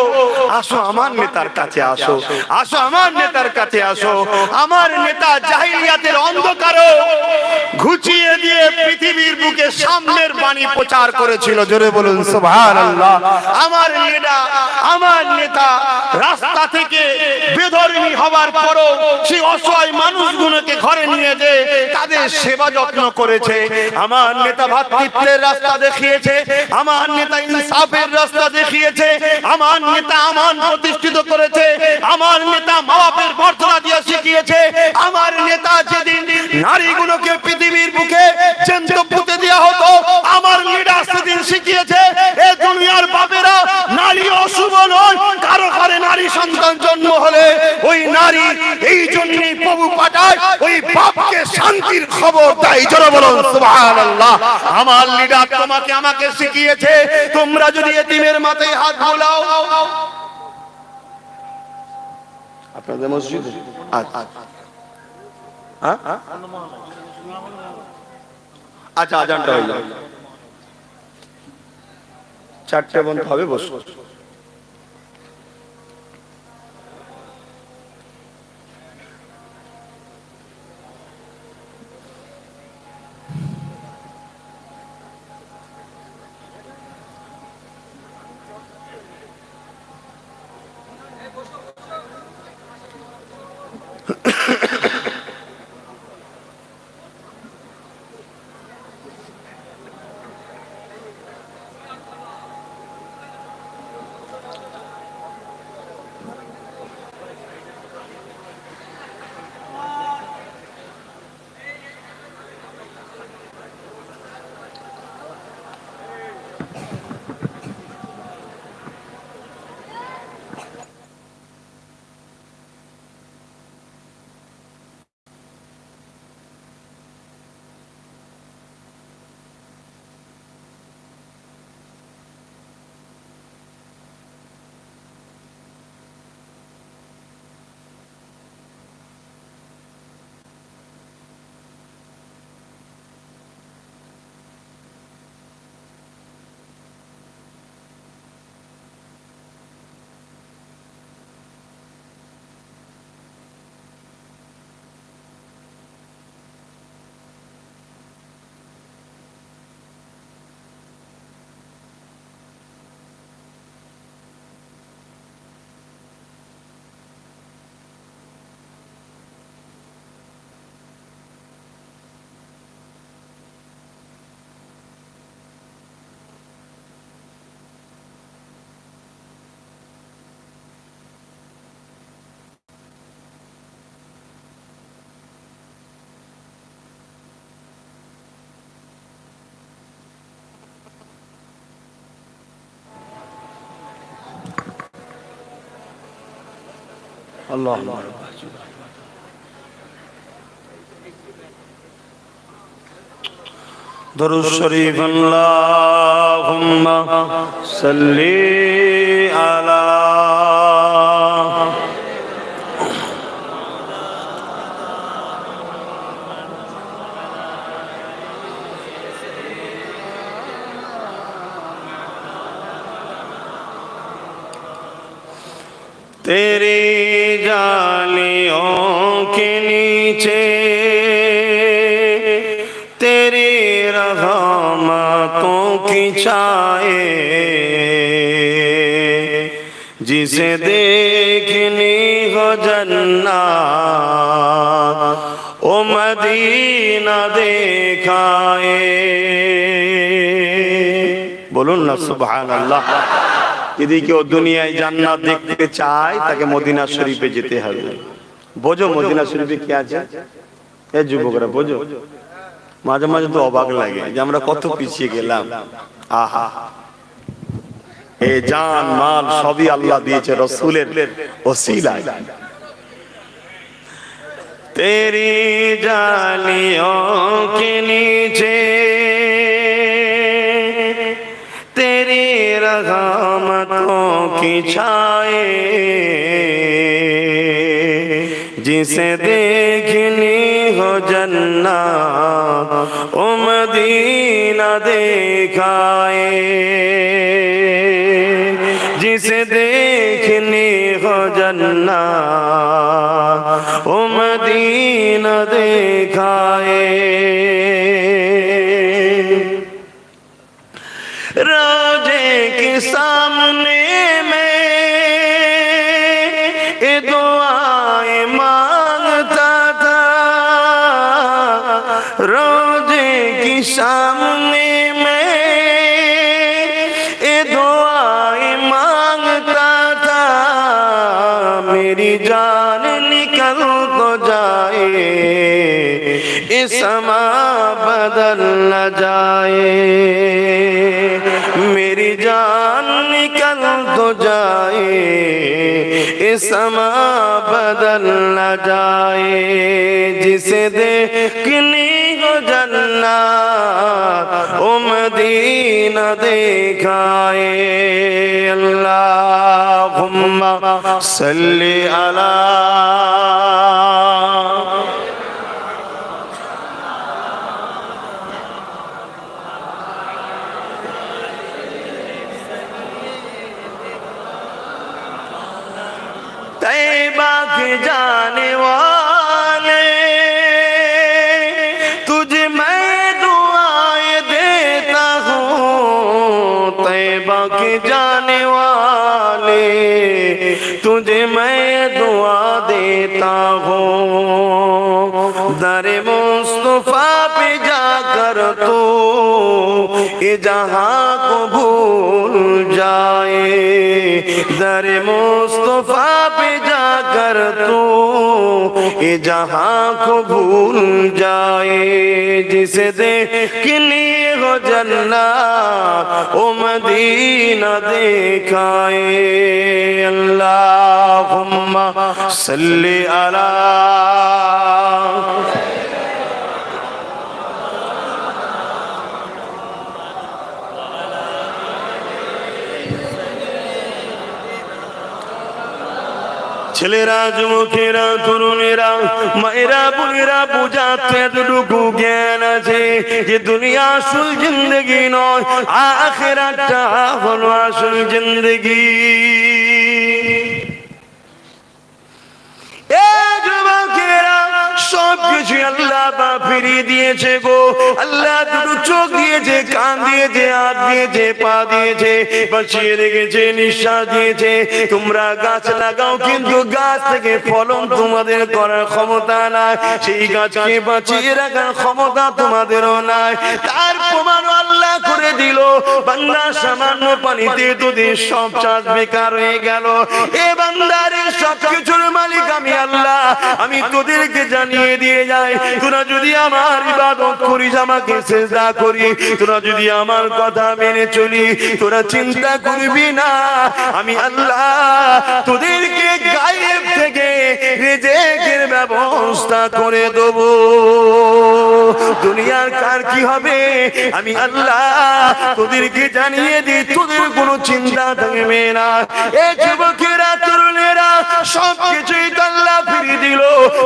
আসো আমার নেতার কাছে আসো, আসো আমার নেতার কাছে আসো। আমার নেতা জাহিলিয়াতের অন্ধকারও ঘুচিয়ে দিয়ে পৃথিবীর বুকে সামনের বাণী প্রচার করেছিল। জোরে বলুন সুবহানাল্লাহ। আমার নেতা রাস্তা থেকে বেধর্মী হবার পরও সেই অসহায় মানুষগুলোকে ঘরে নিয়ে যে তাদের সেবা যত্ন করেছে। আমার নেতা ভ্রাতৃত্বের রাস্তা দেখিয়েছে, আমার নেতা ইনসাফের রাস্তা দেখিয়েছে, আমার নেতা আমান প্রতিষ্ঠিত করেছে, আমার নেতা মা বাপের বর্ণনা দিয়ে শিখিয়েছে, আমার নেতা যেদিন নারীগুলোকে পৃথিবীর বুকে জ্যান্ত পুঁতে দেওয়া হতো, আমার লিডার সেদিন শিখিয়েছে এই দুনিয়ার বাপেরা নারী অশুভ নয়, কারো ঘরে নারী সন্তান জন্ম হলে ওই নারী এই জন্যই প্রভু পাঠায় ওই বাপকে শান্তির খবর দেয়। জোরে বলুন সুবহানাল্লাহ। আমার লিডার তোমাকে আমাকে শিখিয়েছে, তোমরা যদি এতিমের মাথায় হাত বোলাও। আপনাদের মসজিদে আচ্ছা আজানটা হয়ে যাবে, 4টে বন্ধ হবে, বসো। আল্লাহ দরুদ শরীফ আল্লাহুম্মা সাল্লি আলা तेरी जालियों के नीचे तेरी रहमतों की छाए, जिसे देखनी हो जन्नत ओ मदीना देखाए। बोलून ना सुबहानाल्लाह। যদি কেউ দুনিয়ায় জান্নাত দেখতে চায় তাকে মদিনা শরীফে যেতে হবে। বোঝো মদিনা শরীফে কি আছে? এই যুবকরা বোঝো, মাঝে মাঝে তো অবাক লাগে যে আমরা কত পিছিয়ে গেলাম। আহা, এই জান মাল সবই আল্লাহ দিয়েছে রাসূলের ওসিলায়। তেরি জালিयों के नीचे तेरी रहमतों की छाए जिसे देखनी हो जन्नत ओ मदीना दिखाए जिसे देखनी हो जन्नत ओ मदीना दिखाए रोजे के सामने में ये दुआएं मांगता था रोजे के सामने में ये दुआएं मांगता था मेरी जान निकल तो जाए ये समा बदल न जाए मेरी जान निकल तो जाए ये समा बदल न जाए जिसे देखनी हो जन्नत ओ मदीना दिखाए अल्लाहुम्मा सल्ली अला तैबा के जाने वाले तुझे मैं दुआएं देता हूँ तैबा के जाने वाले तुझे मैं दुआ देता हूँ दरे मुस्तफा पे जाकर तू ये जहाँ को भूल जाए दरे मुस्तफा पे जाकर तू ये जहाँ को भूल जाए जिसे देखनी हो जन्नत ओ मदीना दिखाए अल्लाहुम्मा सल्ली अला ছেলেরা যুবকেরা তরুণেরা মায়েরা বোনেরা বুঝাতে এতটুকু জ্ঞান আছে যে দুনিয়া আসল জিন্দগি নয় আখিরাতটা হলো আসল জিন্দগি সবকিছু আল্লাহ ফিরিয়ে দিয়েছে গো আল্লাহ দুটো চোখ দিয়েছে কান দিয়েছে হাত দিয়েছে পা দিয়েছে বাঁচিয়ে রেখেছে নিঃশ্বাস দিয়েছে তোমরা গাছ লাগাও কিন্তু গাছ থেকে ফলন তোমাদের করার ক্ষমতা নাই সেই গাছকে বাঁচিয়ে রাখার ক্ষমতা তোমাদেরও নাই তার প্রমাণ আল্লাহ করে দিল বান্দা সামান্য পানিতে তোদের সব চাষ বেকার হয়ে গেল এ বান্দারে সবকিছুর মালিক আমি আল্লাহ আমি তোদেরকে জানিয়ে দিয়ে যাই তোরা যদি আমার ইবাদত করিস আমাকে সিজদা করি তোরা যদি আমার কথা মেনে চলি তোরা চিন্তা করবি না আমি আল্লাহ তোদেরকে গায়েব থেকে রিজিকের ব্যবস্থা করে দেব দুনিয়ার কার কি হবে আমি আল্লাহ তোদেরকে জানিয়ে দিই তোদের কোনো চিন্তা থাকবে না এই যুবকেরা তরুণেরা সবকিছুই আল্লাহ ফিরিয়ে দিল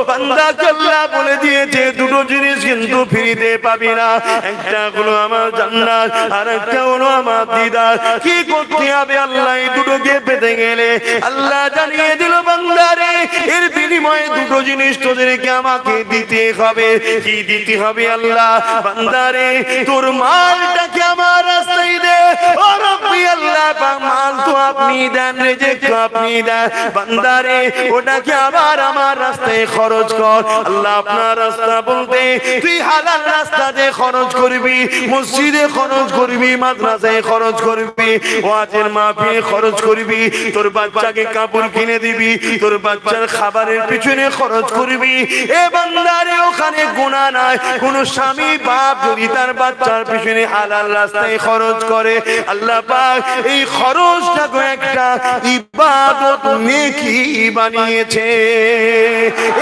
বান্দাকে আল্লাহ বলে দিয়েছে দুটো জিনিস কিন্তু ফিরিতে পাবি না একটা হলো আমার জান্নাত আর একটা হলো আমার দিদার কি করতে হবে আল্লাহ এই দুটোকে পেতে গেলে আল্লাহ জানিয়ে দিল বান্দারে এর বিনিময়ে দুটো জিনিস তোদেরকে আমাকে দিতে হবে কি দিতে হবে আল্লাহ বান্দারে তোর মালটাকে আমার রাস্তায় দে ও রব্বি আল্লাহ মাল তো আপনি দেন রিজিক তো আপনি দেন বান্দারে ওটাকে আবার আমার রাস্তায় খরচ কর আল্লাহ আপনার রাস্তা বলতে তুই হালাল রাস্তা দিয়ে খরচ করবি মসজিদে খরচ করবি মাদ্রাসায় খরচ করবি ওয়াজের মাহফিলে খরচ করবি তোর বাচ্চাকে কাপড় কিনে দিবি তোর বাচ্চার খাবারের পিছনে খরচ করবি এ বান্দারে ওখানে গুনাহ নাই কোন স্বামী বাপ যদি তার বাচ্চার পিছনে হালাল রাস্তায় খরচ করে আল্লাহ পাক এই খরচটাকে একটা ইবাদত নেকি বানিয়েছে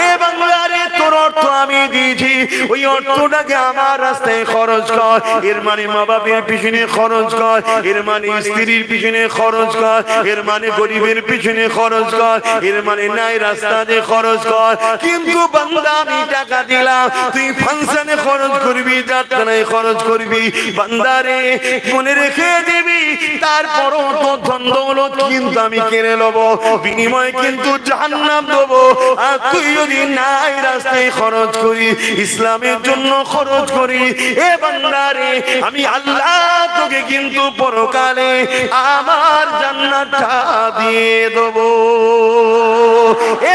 এ বান্দারে তোর অর্থ আমি দিয়েছি, ওই অর্থটাকে আমার রাস্তায় খরচ কর। এর মানে মা বাপের পিছনে খরচ কর, এর মানে স্ত্রীর পিছনে খরচ কর, এর মানে গরিবের পিছনে খরচ কর, এর মানে নাই রাস্তাতে খরচ কর। কিন্তু বান্দা আমি টাকা দিলাম, তুই ফাংশনে খরচ করবি, যাত্রায় খরচ করবি, বান্দারে মনে রেখে দিবি, তারপরও তো ধন দৌলত কিন্তু আমি কেড়ে নেব, বিনিময়ে কিন্তু জাহান্নাম দেব। আর তুই যদি নাই রাস্তায় খরচ করি, ইসলামের জন্য খরচ করি, এ বান্দারে আমি আল্লাহ তোকে কিন্তু পরকালে আমার জান্নাতটা দিয়ে দেব।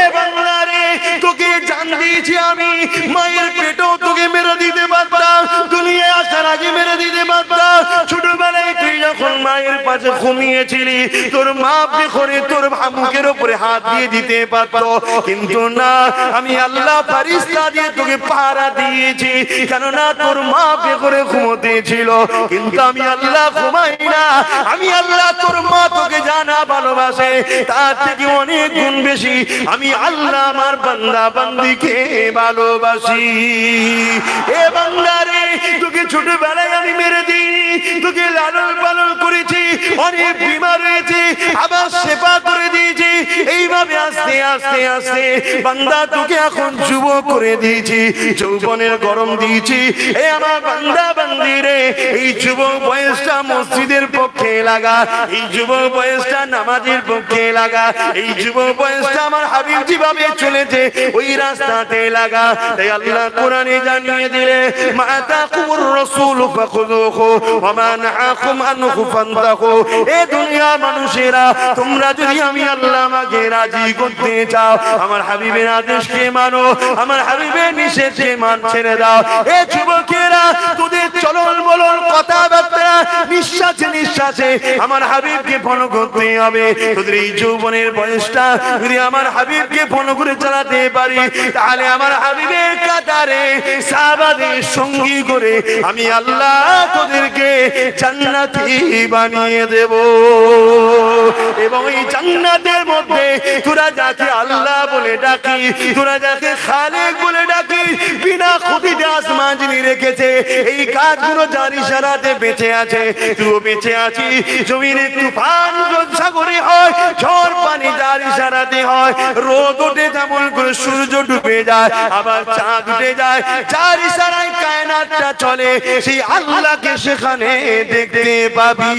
এ বান্দারে তোকে জান দিয়েছি আমি, মায়ের পেটেও তোকে মেরে দিতে পারতাম, দুনিয়ায় আসার আগে মেরে দিতে পারতাম। ছোটবেলায় তুই যখন মায়ের পাশে ঘুমিয়েছিলি, তোর মা করে তোর মুখের উপরে হাত দিয়ে দিতে পারত, কিন্তু না, আমি আল্লাহ ফারিস্তা দিয়ে তোকে পাহারা দিয়েছি, কেননা তোর মা করে ঘুমোতে ছিল, কিন্তু আমি আল্লাহ ঘুমাই না। আমি আল্লাহ তোর মা তোকে জানা ভালোবাসে, তার থেকে অনেক গুণ বেশি আমি আল্লাহ আমার বান্দা বান্দিকে ভালোবাসি। এ বান্দারে তোকে ছোটবেলায় আমি মেরে দিই, তোকে লালন পালন করেছি, অনেক বিমার হয়েছে আবার সেবা করে দিয়েছি, এইভাবে আস্তে আস্তে আস্তে বান্দা তোকে এখন যুবক করে দিয়েছি, যৌবনের গরম দিয়েছি। এ আমার বান্দা বান্দিরে, এই যুবক বয়সটা মসজিদের পক্ষে লাগা, এই যুবক বয়সটা নামাজের পক্ষে লাগা, এই যুবক বয়সটা আমার হাবিব যেভাবে চলেছে ওই রাস্তাতে লাগা। তাই আল্লাহ কোরআনে জানিয়ে দিলে, মা তাকুর রাসূল ফাখুযুহু ওয়া মা নাহাকুম আনহু ফান্তাহু। এ দুনিয়ার মানুষেরা, তোমরা যদি আমি আল্লাহ আমাকে রাজি করতে চাও, আমার হাবিবের আদেশকে মানো, আমার হাবিবের নিষেধকে ছেড়ে দাও। এ যুবকেরা, তোদের চলন বলন কথাবার্তা নিঃশ্বাসে নিঃশ্বাসে আমার হাবিবকে ফলো করতে হবে। তোদের এই যৌবনের বয়সটা যদি আমার হাবিবকে ফলো করে চালাতে পারি, তাহলে আমার হাবিবের কাতারে সাহাবাদের সঙ্গী করে আমি আল্লাহ তোদেরকে জান্নাতি বানিয়ে দেব। এবং এই জান্নাতের মধ্যে তোরা যাকে আল্লাহ বলে ডাকি, তোরা যাকে খালেক বলে ডাকি, বিনা খুঁটিতে আসমান যিনি রেখেছে, এই কাজগুলো যার ইশারাতে বেঁচে আছে, তুইও বেঁচে আছি। জমিনে তুফান সাগরে হয়, ঝড় পানি যার ইশারাতে হয়, রোদ ওঠে তেমন করে সূর্য ডুবে যায়, আবার চাঁদ উঠে যায়, যার ইশারায় কায়নাতটা চলে, সেই আল্লাহকে সেখানে দেখতে পাবি।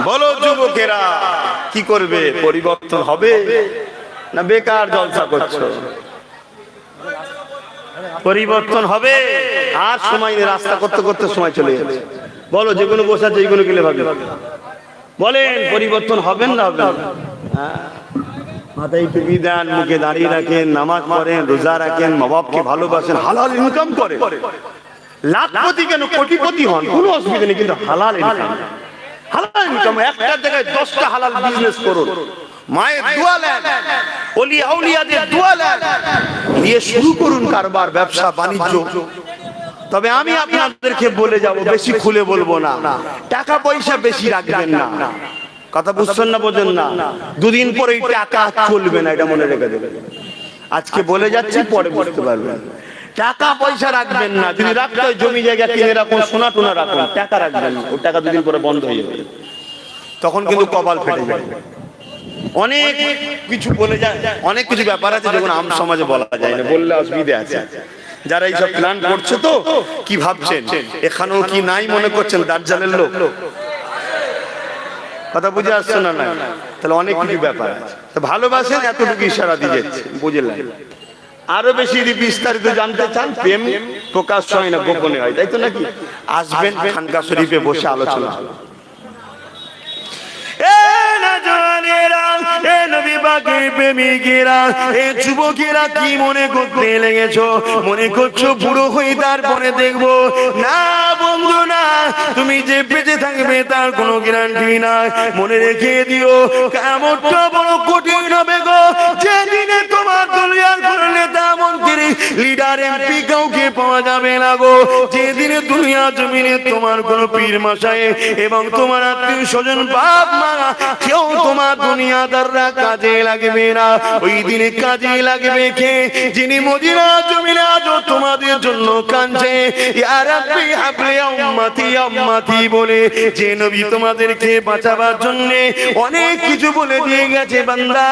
বলো যুবকেরা, কি করবে? পরিবর্তন হবে না বেকার জলসা করছো? পরিবর্তন হবে। আর সময় নেই, রাস্তা করতে করতে সময় চলে যাচ্ছে। বলো, যেগুলো বসে আছে এইগুলো গেলে ভাবে বলেন, পরিবর্তন হবেন না হবেন? মাথায় টুপি দেন, মুখে দাঁড়িয়ে রাখেন, নামাজ পড়েন, রোজা রাখেন, মা বাপকে ভালোবাসেন, হালাল ইনকাম করেন, লাখপতি কেন কোটিপতি হন, কোনো অসুবিধা নেই, কিন্তু হালাল ইনকাম, হালাল ইনকাম। একটা জায়গায় 10টা হালাল বিজনেস করুন, মায়ের দোয়া নেন, ওলি আউলিয়াদের দোয়া নেন, নিয়ে শুরু করুন কারবার, ব্যবসা বাণিজ্য। তবে আমি আপনাদেরকে বলে যাব, বেশি খুলে বলবো না, টাকা পয়সা বেশি রাখবেন না। কথা বুঝছেন না, বোঝেন না? দুদিন পরে টাকা চলবে না, এটা মনে রেখে দেবেন। আজকে বলে যাচ্ছি, পরে বুঝতে পারবেন। টাকা পয়সা রাখবেন না, যদি রাখতে হয় জমি জায়গা কিনে রাখুন, সোনা টোনা রাখুন, টাকা রাখবেন না, ওই টাকা দুদিন পরে বন্ধ হয়ে যাবে, তখন কিন্তু কপাল ফেটে যাবে। অনেক কিছু বলে যায়, অনেক কিছু ব্যাপার আছে যেগুলো আম সমাজে বলা যায় না, বললে অসুবিধা আছে। যারা এইসব প্ল্যান করছে, তো কি ভাবছেন এখানেও কি নাই মনে করছেন দাজ্জালের লোক? কথা বুঝে আসছে না? না, তাহলে অনেক কিছু ব্যাপার আছে। ভালোবাসেন, এতটুকু ইশারা দিয়ে যাচ্ছে, বুঝলেন? আরো বেশি বিস্তারিত জানতে চান, প্রেম প্রকাশ হয় না, গোপনে হয়, তাই তো নাকি? আসবেন খানকা শরীফে, বসে আলোচনা হবে। যুবকেরা কি মনে করতে লেগেছো? মনে করছো বুড়ো হয়ে তারপরে দেখবো? না বন্ধু, না, তুমি যে বেঁচে থাকবে তার কোনো গ্যারান্টি নাই। মনে রেখে দিও, কিয়ামতটা বড় কঠিন হবে গো, যেদিনে তোমার দুনিয়ার কোন নেতা মন্ত্রী লিডার এমপি কাউকে পাওয়া যাবে না গো। যেদিন দুনিয়া জমিনে তোমার কোন পীর মশাই এবং তোমার আত্মীয় স্বজন বাপ মা কেউ তোমার দুনিয়াদাররা কাজে লাগবে না। ওই দিনে কাজে লাগবে কে? যিনি মদিনা জমিনে আজও তোমাদের জন্য কাঁদছে, ইয়া রাব্বি হাবলি উম্মতি উম্মতি বলে, যে নবী তোমাদেরকে বাঁচাবার জন্য অনেক কিছু বলে দিয়ে গেছে। বান্দা,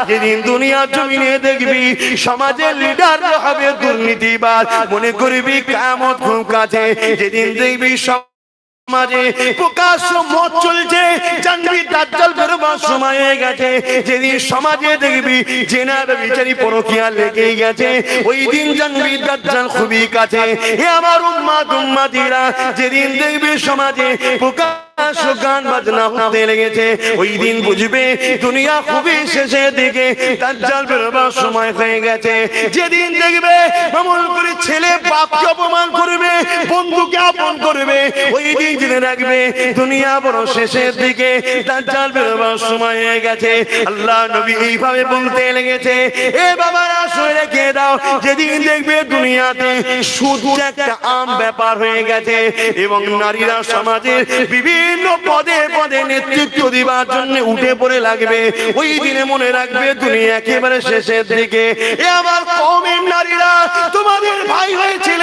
যেদিন দুনিয়া জমিনে দেখবি সমাজের লিডার হবে দুর্নীতিবাজ, মনে করবি কিয়ামত খুব কাছে। যেদিন দেখবি সমাজে প্রকাশ্য মত চলছে, জানবি দাজ্জাল বেরোবার সময় হয়ে গেছে। যেদিন সমাজে দেখবি জেনার বিচারি পরকীয়া লেগে গেছে, ওই দিন জানবি দাজ্জাল খুবই কাছে। হে আমার উম্মত উম্মতিরা, যেদিন দেখবি সমাজে প্রকাশ্য গান বাজনা হতে লেগেছে, ওই দিন বুঝবে দুনিয়া খুবই শেষের দিকে, দাজ্জাল বেরোবার সময় হয়ে গেছে। যেদিন দেখবে আমল করে ছেলে বাপকে অপমান করবে, বন্ধুকে আপন করবে, ওই দিন জেনে রাখবে দুনিয়া বড় শেষের দিকে, দাজ্জাল বেরোবার সময় হয়ে গেছে। আল্লাহ নবী এইভাবে বলতে লেগেছে, এ বাবারা শুনে রেখে দাও, যেদিন দেখবে দুনিয়াতে সুদ একটা আম ব্যাপার হয়ে গেছে এবং নারীরা সমাজের বিভিন্ন পদে পদে নেতৃত্ব দিবার জন্য উঠে পড়ে লাগবে, ওই দিনে মনে রাখবে দুনিয়া একেবারে শেষের দিকে। এ আমার কওমের নারীরা, তোমাদের ভাই হয়েছিল,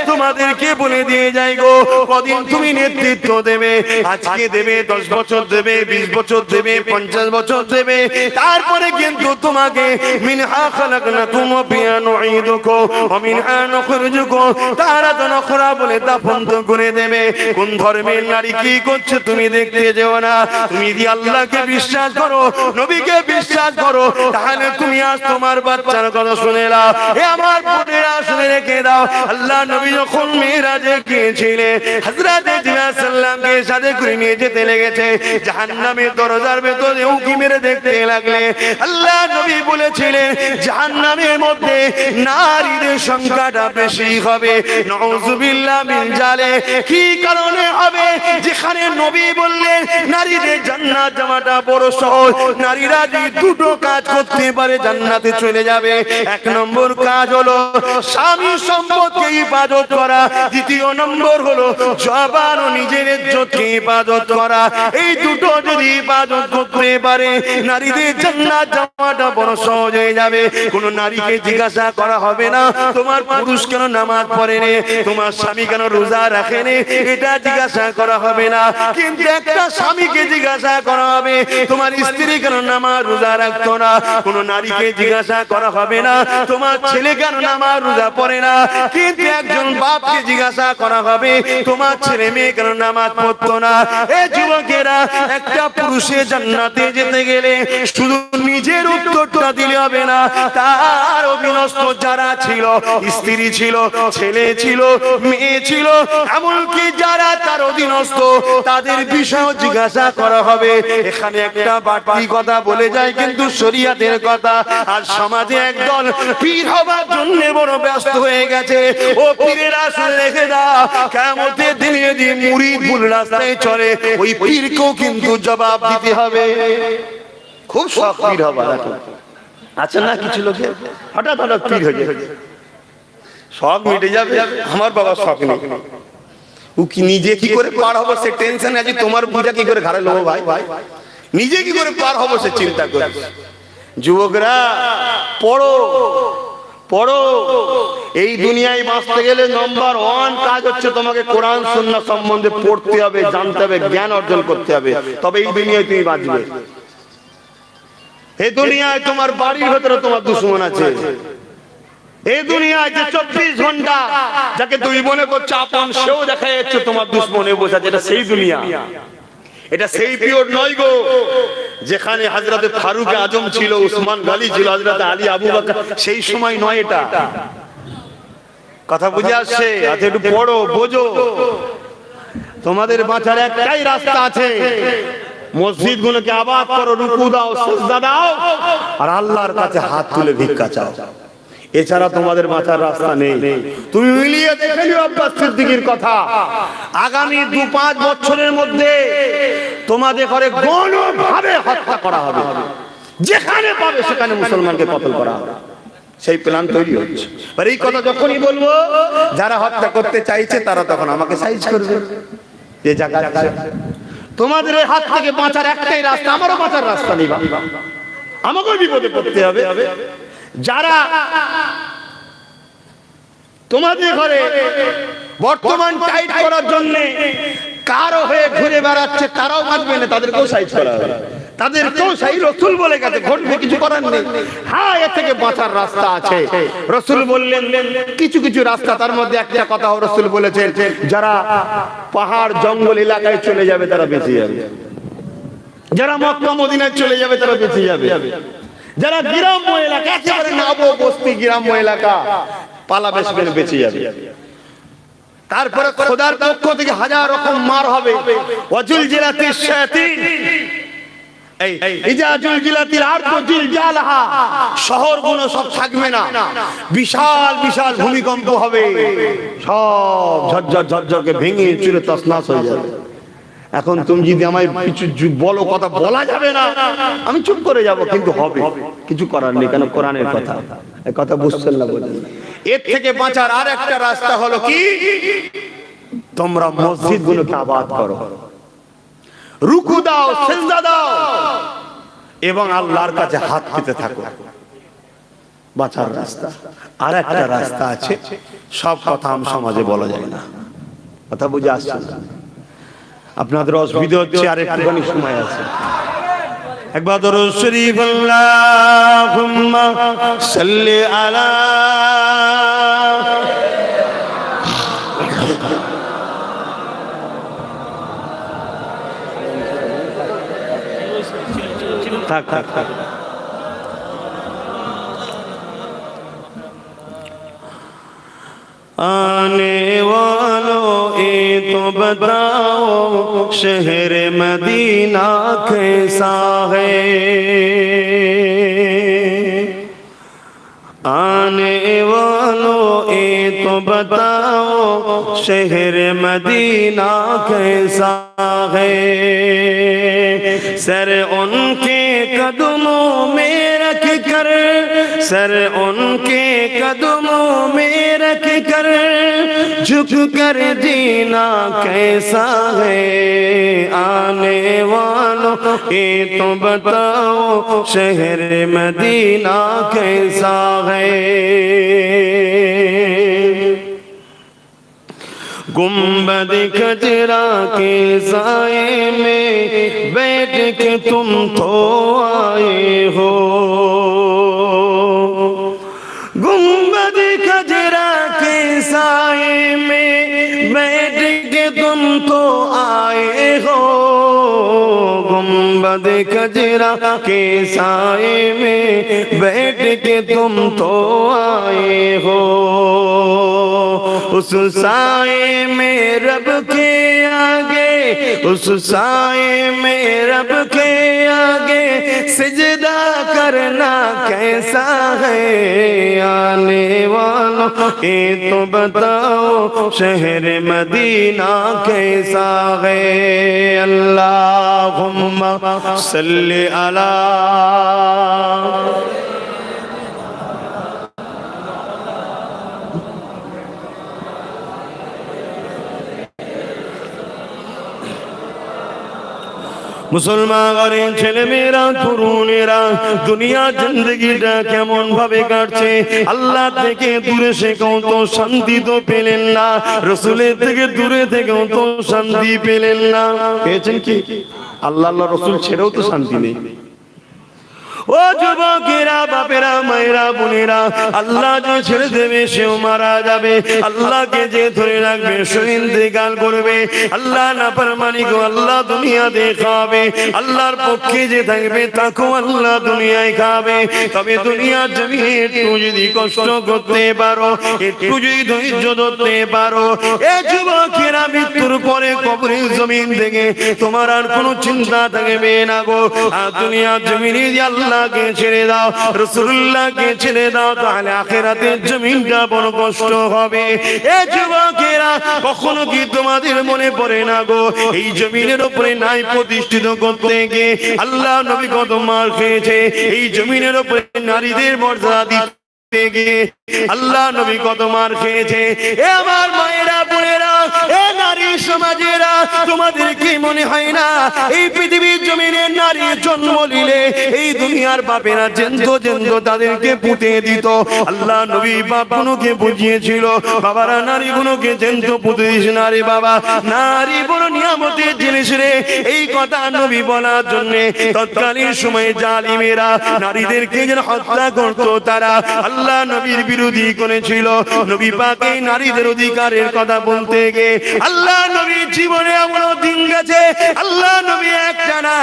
তোমাদেরকে বলে দিয়ে যাই গো, কদিন তুমি নেতৃত্ব দেবে, আজকে দেবে, 10 বছর দেবে, 20 বছর দেবে, 50 বছর দেবে, তারপরে কিন্তু তোমাকে মিনহা খালাকনাকুম ওয়া ফিহা নুঈদুকুম ওয়া মিনহা নুখরিজুকুম তারাতান উখরা বলে দাফন করে দেবে। কোন ধর্মের নারী কি করছে তুমি দেখতে যেও না। তুমি যদি আল্লাহকে বিশ্বাস করো, নবীকে বিশ্বাস করো, তাহলে তুমি আজ তোমার বাচ্চার কথা শুনে নাও। হে আমার বোনেরা, শুনে রেখে দাও, আল্লাহ নবী যখন মিরাজে গিয়েছিলেন, হযরত জিবরাইল সাল্লামকে সাথে করে নিয়ে যেতে লেগেছে, জাহান্নামের দরজার ভেতরে উঁকি মেরে দেখতে লাগলে। আল্লাহ নবী বলেছিলেন জাহান্নামের মধ্যে নারীদের সংখ্যাটা বেশি হবে, নাউযুবিল্লাহ মিন জালে। কি কারণে হবে? যেখানে নবী বললেন নারীদের জান্নাত যাওয়াটা বড় সহজ, নারীরা যদি দুটো কাজ করতে পারে জান্নাতে চলে যাবে। 1 নম্বর কাজ হলো স্বামী সম্পদকে ইবাদত করা, দ্বিতীয় নম্বর হলো জবান ও নিজের ইজ্জতকে ইবাদত করা। এই দুটো যদি ইবাদত করতে পারে, নারীদের জান্নাত যাওয়াটা বড় সহজ হয়ে যাবে। কোন নারীকে জিজ্ঞাসা করা হবে না তোমার পুরুষ কেন নামাজ পড়ে নে, তোমার স্বামী কেন রোজা রাখে নে, এটা জিজ্ঞাসা করা হবে না। কিন্তু একটা স্বামীকে জিজ্ঞাসা করা হবে তোমার স্ত্রী কেন নামাজ রোজা রাখতো না। কোন নারীকে জিজ্ঞাসা করা হবে না তোমার ছেলে কেন নামাজ রোজা পড়ে না। কিন্তু একজন বাপকে জিজ্ঞাসা করা হবে তোমার ছেলে মেয়ে কেন নামাজ পড়তো না। এই যুবকেরা, একটা পুরুষের জান্নাতে যেতে গেলে শুধু নিজের উত্তরটা দিলে হবে না, তার অধীনস্থ যারা ছিল, স্ত্রী ছিল, ছেলে ছিল, মেয়ে ছিল, এমনকি যারা তার অধীনস্থ তাদের বিষয় জিজ্ঞাসা করা হবে। এখানে একটা বাড়তি কথা বলে যায় কিন্তু শরীয়তের কথা। আর সমাজে একদল পীর হবার জন্য বড় ব্যস্ত হয়ে গেছে। ও পীরেরা, শুনে রেখে দাও, কিয়ামতের দিনে যদি মুরিদ ভুল রাস্তায় চলে, ওই পীরকেও কিন্তু জবাব দিতে হবে। খুব শখ পীর হবার আছে না কিছু লোকে, হঠাৎ হঠাৎ পীর হয়ে যায়, শখ মিটে যাবে। আমার বাবার শখ নেই, ও কি নিজে কি করে পার হবো সে টেনশন আছে। তোমার বুঝা কি করে ঘাড়ে লোবো ভাই, নিজে কি করে পার হবো সে চিন্তা করে। যুবকরা, পড়ো পড়ো। এই দুনিয়ায় বাঁচতে গেলে নম্বর 1 কাজ হচ্ছে তোমাকে কোরআন সুন্নাহ সম্বন্ধে পড়তে হবে, জানতে হবে, জ্ঞান অর্জন করতে হবে, তবে এই দুনিয়ায় তুমি বাঁচবে। এই দুনিয়ায় তোমার বাড়ির ভেতরে তোমার দুশমন আছে। এই দুনিয়ায় যে 24 ঘন্টা যাকে তুই মনে করছো আপন, সেও দেখা যাচ্ছে তোমার দুশমনে বসে আছে। এটা সেই দুনিয়া, এটা সেই পিওর নয় গো। যেখানে হযরত ফারুক আজম ছিল, উসমান গনি ছিল, হযরত আলী আবু বকর, সেই সময় নয় এটা। কথা বুঝে আসছে? আচ্ছা, একটু পড়ো, বোঝো। তোমাদের বাঁচার একটাই রাস্তা আছে, মসজিদ গুলোকে আবাদ করো, রুকু দাও, সিজদা দাও, আর আল্লাহর কাছে হাত তুলে ভিক্ষা চাও। এছাড়া তোমাদের বাঁচার রাস্তা নেই। তুমি মিলিয়ে দেখে নিও আব্বাস সিদ্দিকীর কথা। আগামী 2-5 বছরের মধ্যে তোমাদের ঘরে গণভাবে হত্যা করা হবে, যেখানে পাবে সেখানে মুসলমানকে কতল করা হবে। সেই প্ল্যান তৈরি হচ্ছে। আর এই কথা যখনই বলবো, যারা হত্যা করতে চাইছে তারা তখন আমাকে সাইজ করবে যে জায়গা তোমাদের এই হাত থেকে বাঁচার একটাই রাস্তা, আমারও বাঁচার রাস্তা নেই, আমাকেও বিপদে পড়তে হবে। যারা তোমাদের ঘরে বর্তমান টাইট করার জন্য কারো হয়ে ঘুরে বেড়াচ্ছে, তারাও বাঁচবে না, তাদেরকেও সাইজ করা হবে। তাদেরকেও সেই রাসূল বলে গেছে, ঘটবে, কিছু করার নেই। হ্যাঁ, এর থেকে বাঁচার রাস্তা আছে। রাসূল বললেন কিছু কিছু রাস্তা, তার মধ্যে একটা কথা রাসূল বলেছেন, যারা পাহাড় জঙ্গল এলাকায় চলে যাবে তারা বেঁচে যাবে, যারা মক্কা মদিনায় চলে যাবে তারা বেঁচে যাবে, যারা গ্রাম্য এলাকা একেবারে নব বস্তি গ্রাম্য এলাকা পালাবে সেখানে বেঁচে যাবে। তারপরে খোদার পক্ষ থেকে হাজার রকম মার হবে। ওয়াজুল জিলাতিশ শায়াতিন, শহরগুলো সব থাকবে না, বিশাল বিশাল ভূমিকম্প হবে, সব ঝরঝর ঝরঝরকে ভেঙে চুরে তছনছ হয়ে যাবে। এখন তুমি যদি আমায় কিছু বলো, কথা বলা যাবে না, আমি চুপ করে যাব, কিন্তু হবে, কিছু করার নেই, কেন কোরআনের কথা, এই কথা বুঝছেন না বলেন। এর থেকে বাঁচার আর একটা রাস্তা হলো কি, তোমরা মসজিদগুলোকে আবাদ করো, রুকু দাও, সিজদা দাও এবং আল্লাহর কাছে হাত পেতে থাকো, বাঁচার রাস্তা। আর একটা রাস্তা আছে, সব কথা আম সমাজে বলা যায় না, কথা বুঝে আসছে না? আপনাদের অসুবিধা হচ্ছে, আর একটুখানি সময় আছে। একবার দরুদ শরীফ আল্লাহুম্মা সাল্লি আলা, থাক থাক থাক। आने वालों ये तो बताओ शहर मदीना कैसा है, आने वालों ये तो बताओ शहर मदीना कैसा है, सर उनके कदमों में रख कर, सर उनके कदमों में रख कर झुक कर जीना कैसा है, आने वालों ये तो बताओ शहर मदीना कैसा है। गुंबद खजरा के साए में बैठ के तुम तो आए हो, गुंबद खजरा के साए में बैठ के तुम तो आए हो, गुंबद खजरा के साए में बैठ के तुम तो आए हो, उस साए में रब के आगे, उस साए में रब के आगे सिजदा करना कैसा है, आने वालों ये तो बताओ शहर मदीना कैसा है। अल्लाहुम्मा सल्ली अला, মুসলমান ঘরের ছেলে মেয়েরা তরুণেরা দুনিয়া জিন্দগিটা কেমন ভাবে কাটছে, আল্লাহ থেকে দূরে থেকেও তো শান্তি তো পেলেন না, রসুলের থেকে দূরে থেকেও তো শান্তি পেলেন না, পেয়েছেন কি? আল্লাহ রসুল ছেড়েও তো শান্তি নেই। ও যুবকেরা, বাপেরা, মায়েরা, বোনেরা, আল্লাহ যে ছেড়ে দেবে সেও মারা যাবে, আল্লাহকে যে ধরে রাখবে সে ইন্তেকাল করবে, আল্লাহ নাফরমানি গো আল্লাহ দুনিয়া দেখাবে, আল্লাহর পক্ষে যে থাকবে তাকেও আল্লাহ দুনিয়ায় খাবে। তবে দুনিয়ার জমিনে একটু যদি কষ্ট করতে পারো, একটু যদি ধৈর্য ধরতে পারো, এ যুবকেরা মৃত্যুর পরে কবরের জমিন থেকে তোমার আর কোনো চিন্তা থাকবে না গো। আর দুনিয়ার জমিনে আল্লাহ কে ছেড়ে দাও, রাসূলুল্লাহকে ছেড়ে দাও, তাহলে আখিরাতের জমিনটা বড় কষ্ট হবে। এই যুবকেরা, কখনো কি তোমাদের মনে পড়ে না গো, এই জমিনের উপরে নাই প্রতিষ্ঠিত করতে গিয়ে আল্লাহ নবী কত মার খেয়েছে, এই জমিনের উপরে নারীদের মর্যাদা করতে গিয়ে আল্লাহ নবী কত মার খেয়েছে। এ আমার মায়েরা, বোনেরা, এ নারী সমাজেরা, তোমাদের কি মনে হয় না এই পৃথিবীর জমিনে নারী জন্ম নিলে এই দুনিয়ার বাপেরা জেন্দ্র জেন্দ্র তাদেরকে পুঁতে দিত? আল্লাহ নবী বাপগুলোকে বুঝিয়েছিল, বাবারা নারীগুলোকে জেন্দ্র পুঁতে দিস না রে বাবা, নারী বড় নিয়ামতের জিনিস রে। এই কথা নবী বলার জন্য তৎকালীন সময়ে জালিমেরা নারীদেরকে যেন হত্যা করত, তারা আল্লাহ নবীর বিরোধী করেছিল। নবী পাক এই নারীদের অধিকারের কথা বলতে গিয়ে আল্লাহ নবীর জীবনে এমন দিন গেছে, আল্লাহ নবী একটানা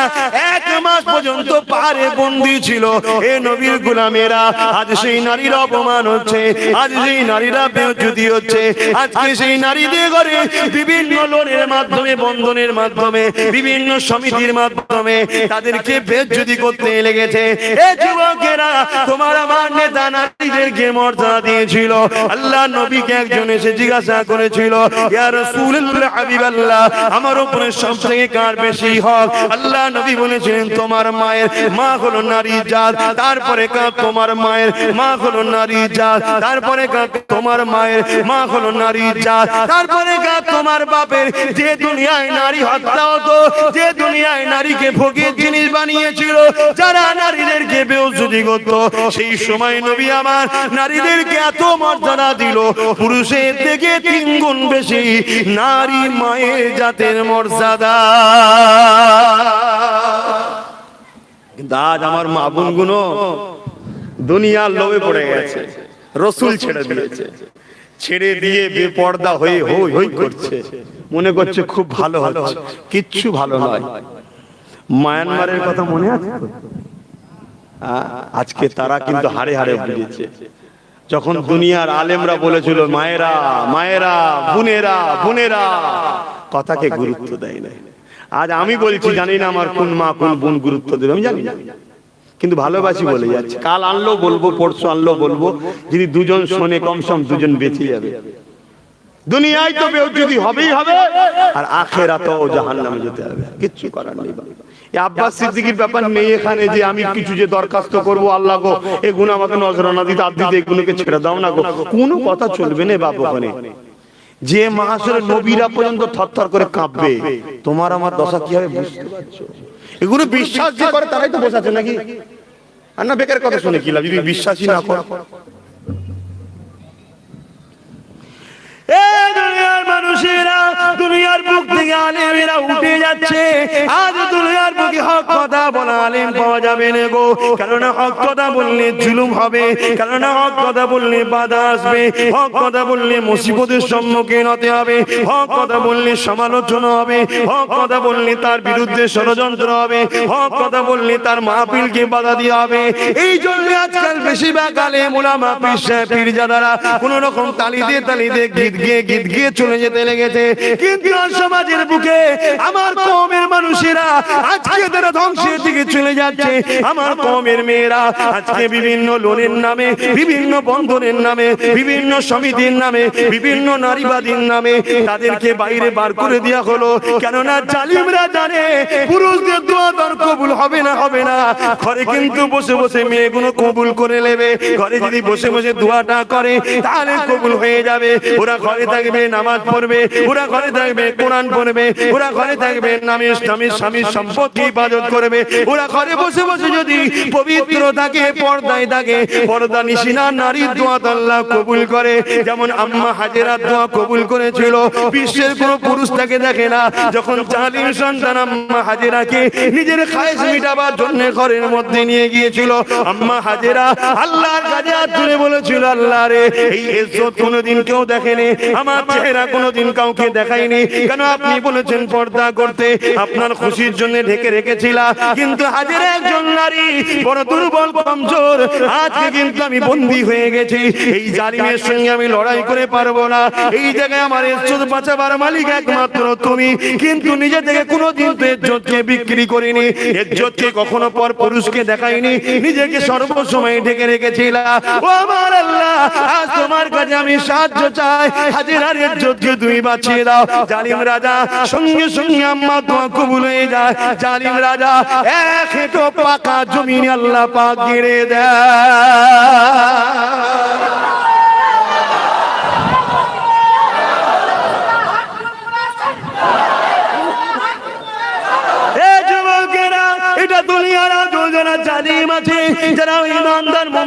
1 মাস পর্যন্ত পাহাড়ে বন্দী ছিল। এ নবীর গোলামেরা, আজ সেই নারীর অপমান হচ্ছে, আজ সেই নারীরা বেইজ্জতি হচ্ছে, আজকে সেই নারীদের ঘরে বিভিন্ন লোনের মাধ্যমে, বন্ধনের মাধ্যমে, বিভিন্ন সমিতির মাধ্যমে তাদেরকে বেইজ্জতি করতে লেগেছে। এ যুবকেরা, তোমার আমার নেতা নারীদেরকে মর্যাদা দিয়েছিল। আল্লাহ নবীকে একজন এসে জিজ্ঞাসা করেছিল, ইয়া রাসূলুল্লাহ, হাবিবাল্লাহ, আমার উপরে সবথেকে কার বেশি হক? আল্লাহ নবী বলেছিলেন, তোমার মায়ের মা হলো নারী জাত, তারপরে কার তোমার মায়ের মা হলো নারী জাত, তারপরে কার তোমার মায়ের মা হলো নারী জাত, তারপরে কার তোমার বাপের। যে দুনিয়ায় নারী হত্যা হতো, যে দুনিয়ায় নারীকে ভোগের জিনিস বানিয়েছিল, যারা নারীদেরকে বেইজ্জতি করত, সেই সময় নবী আমার নারীদেরকে এত মর্যাদা দিল, পুরুষের থেকে 3 গুণ বেশি নারী মায়ের জাতের মর্যাদা। কিন্তু আজ আমার মা বোনগুলো দুনিয়ার লোভে পড়ে গেছে, রসুল ছেড়ে দিয়েছে, ছেড়ে দিয়ে বেপর্দা হয়ে হই হই করছে, মনে করছে খুব ভালো হচ্ছে, কিচ্ছু ভালো নয়। মায়ানমারের কথা মনে আছে? আজকে তারা কিন্তু হাড়ে হাড়ে বুঝেছে। যখন দুনিয়ার আলেমরা বলেছিল মায়েরা মায়েরা, বোনেরা বোনেরা, কথাকে গুরুত্ব দেয় না। আজ আমি বলছি, জানি না আমার কোন মা কোন বোন গুরুত্ব দেবে, আমি জানি না, কিন্তু ভালোবাসি বলে যাচ্ছে। কাল আনলো বলবো, পরশু আনলো বলবো, যদি দুজন শোনে কমসম দুজন বেঁচে যাবে। দুনিয়ায় তো বেইজ্জতি হবেই হবে, আর আখিরাতেও জাহান্নামে যেতে হবে, কিচ্ছু করার নেই। এই আব্বাস সিদ্দিকীর ব্যাপার নেই এখানে যে আমি কিছু যে দরখাস্ত করব, আল্লাহ গো এই গুণ আমাকে নজরানা দিতে, আর দিতে এগুলোকে ছেড়ে দাও না গো, কোনো কথা চলবে না বাবা। ওখানে যে মাহাসরে নবীরা পর্যন্ত থরথর করে কাঁপবে, তোমার আমার দশা কি হবে বুঝতে পারছো? এগুলো বিশ্বাস যে করে তারাই তো বসাচ্ছে নাকি? আর না বেকার কথা শুনে কি লাভ যদি বিশ্বাসই না করে। দুনিয়ার মানুষেরা, দুনিয়ার বুক থেকে আলেমেরা উঠে যাচ্ছে। আজ দুনিয়ার বুকে হক কথা বলা আলেম পাওয়া যাবে না গো, কেননা হক কথা বললে জুলুম হবে, কেননা হক কথা বললে বাধা আসবে, হক কথা বললে মুসিবতের সম্মুখীন হতে হবে, হক কথা বললে সমালোচনা হবে, হক কথা বললে তার বিরুদ্ধে ষড়যন্ত্র হবে, হক কথা বললে তার মাহফিলকে বাধা দেওয়া হবে। এই জন্য আজকাল বেশিরভাগ আলেম ওলামা পীর সাহেব পীরজাদারা কোন রকম তালি দিয়ে গীত গিয়ে চলে যেতে লেগেছে। কিন্তু সমাজের বুকে আমার কওমের মানুষেরা আজকে তারা ধ্বংসের দিকে চলে যাচ্ছে। আমার কওমের মেয়েরা আজকে বিভিন্ন লোনের নামে, বিভিন্ন বন্ধনের নামে, বিভিন্ন সমিতির নামে, বিভিন্ন নারীবাদীর নামে তাদেরকে বাইরে বার করে দেওয়া হলো। কেননা জালিমরা জানে পুরুষদের দোয়া তার কবুল হবে না, হবে না। ঘরে কিন্তু বসে বসে মেয়েগুলো কবুল করে নেবে, ঘরে যদি বসে বসে দোয়াটা করে তাহলে কবুল হয়ে যাবে। ওরা ঘরে থাকবে, নামাজ পড়বে, ওরা ঘরে থাকবে, কোরআন পড়বে, ওরা ঘরে থাকবে, স্বামীর সম্পত্তি ইবাদত করবে। ওরা ঘরে বসে বসে যদি পবিত্র থাকে, পর্দায় থাকে, পর্দা নিশিনা নারীর দোয়া আল্লাহ কবুল করে। যেমন আম্মা হাজেরার দোয়া কবুল করেছিল, বিশ্বের কোন পুরুষ তাকে দেখে না। যখন জালিম সন্তান আম্মা হাজেরাকে নিজের খায়েশ মিটাবার জন্য ঘরের মধ্যে নিয়ে গিয়েছিল, আম্মা হাজেরা আল্লাহর কাছে হাত তুলে বলেছিল, আল্লাহ রে এই ইজ্জত কোনোদিন কেউ দেখেনি, আমার চেহারা কোনোদিন কাউকে দেখাইনি, কেন আপনি বলেছেন পর্দা করতে, আপনার খুশির জন্য ঢেকে রেখেছিলাম। কিন্তু হাজেরা একজন নারী, বড় দুর্বল কমজোর, আজকে কিন্তু আমি বন্দী হয়ে গেছি, এই জালিমের সঙ্গে আমি লড়াই করে পারবো না। এই জায়গায় আমার ইজ্জত বাঁচাবার মালিক একমাত্র তুমি। কিন্তু নিজে থেকে কোনোদিন তো ইজ্জতকে বিক্রি করিনি, ইজ্জতকে কখনো পর পুরুষকে দেখাইনি, নিজেকে সর্বসময় ঢেকে রেখেছিলাম। ও আমার আল্লাহ, আজ তোমার কাছে আমি সাহায্য চাই, হাজেরার ইজ্জতকে তুমি বাঁচিয়ে দাও। জালিম রাজা সঙ্গে সঙ্গে আম্মা দোয়া কবুল হয়ে যায়। জালিম রাজা এক হেঁটো পাকা জমিনে আল্লাহ পাক গেড়ে দেয়।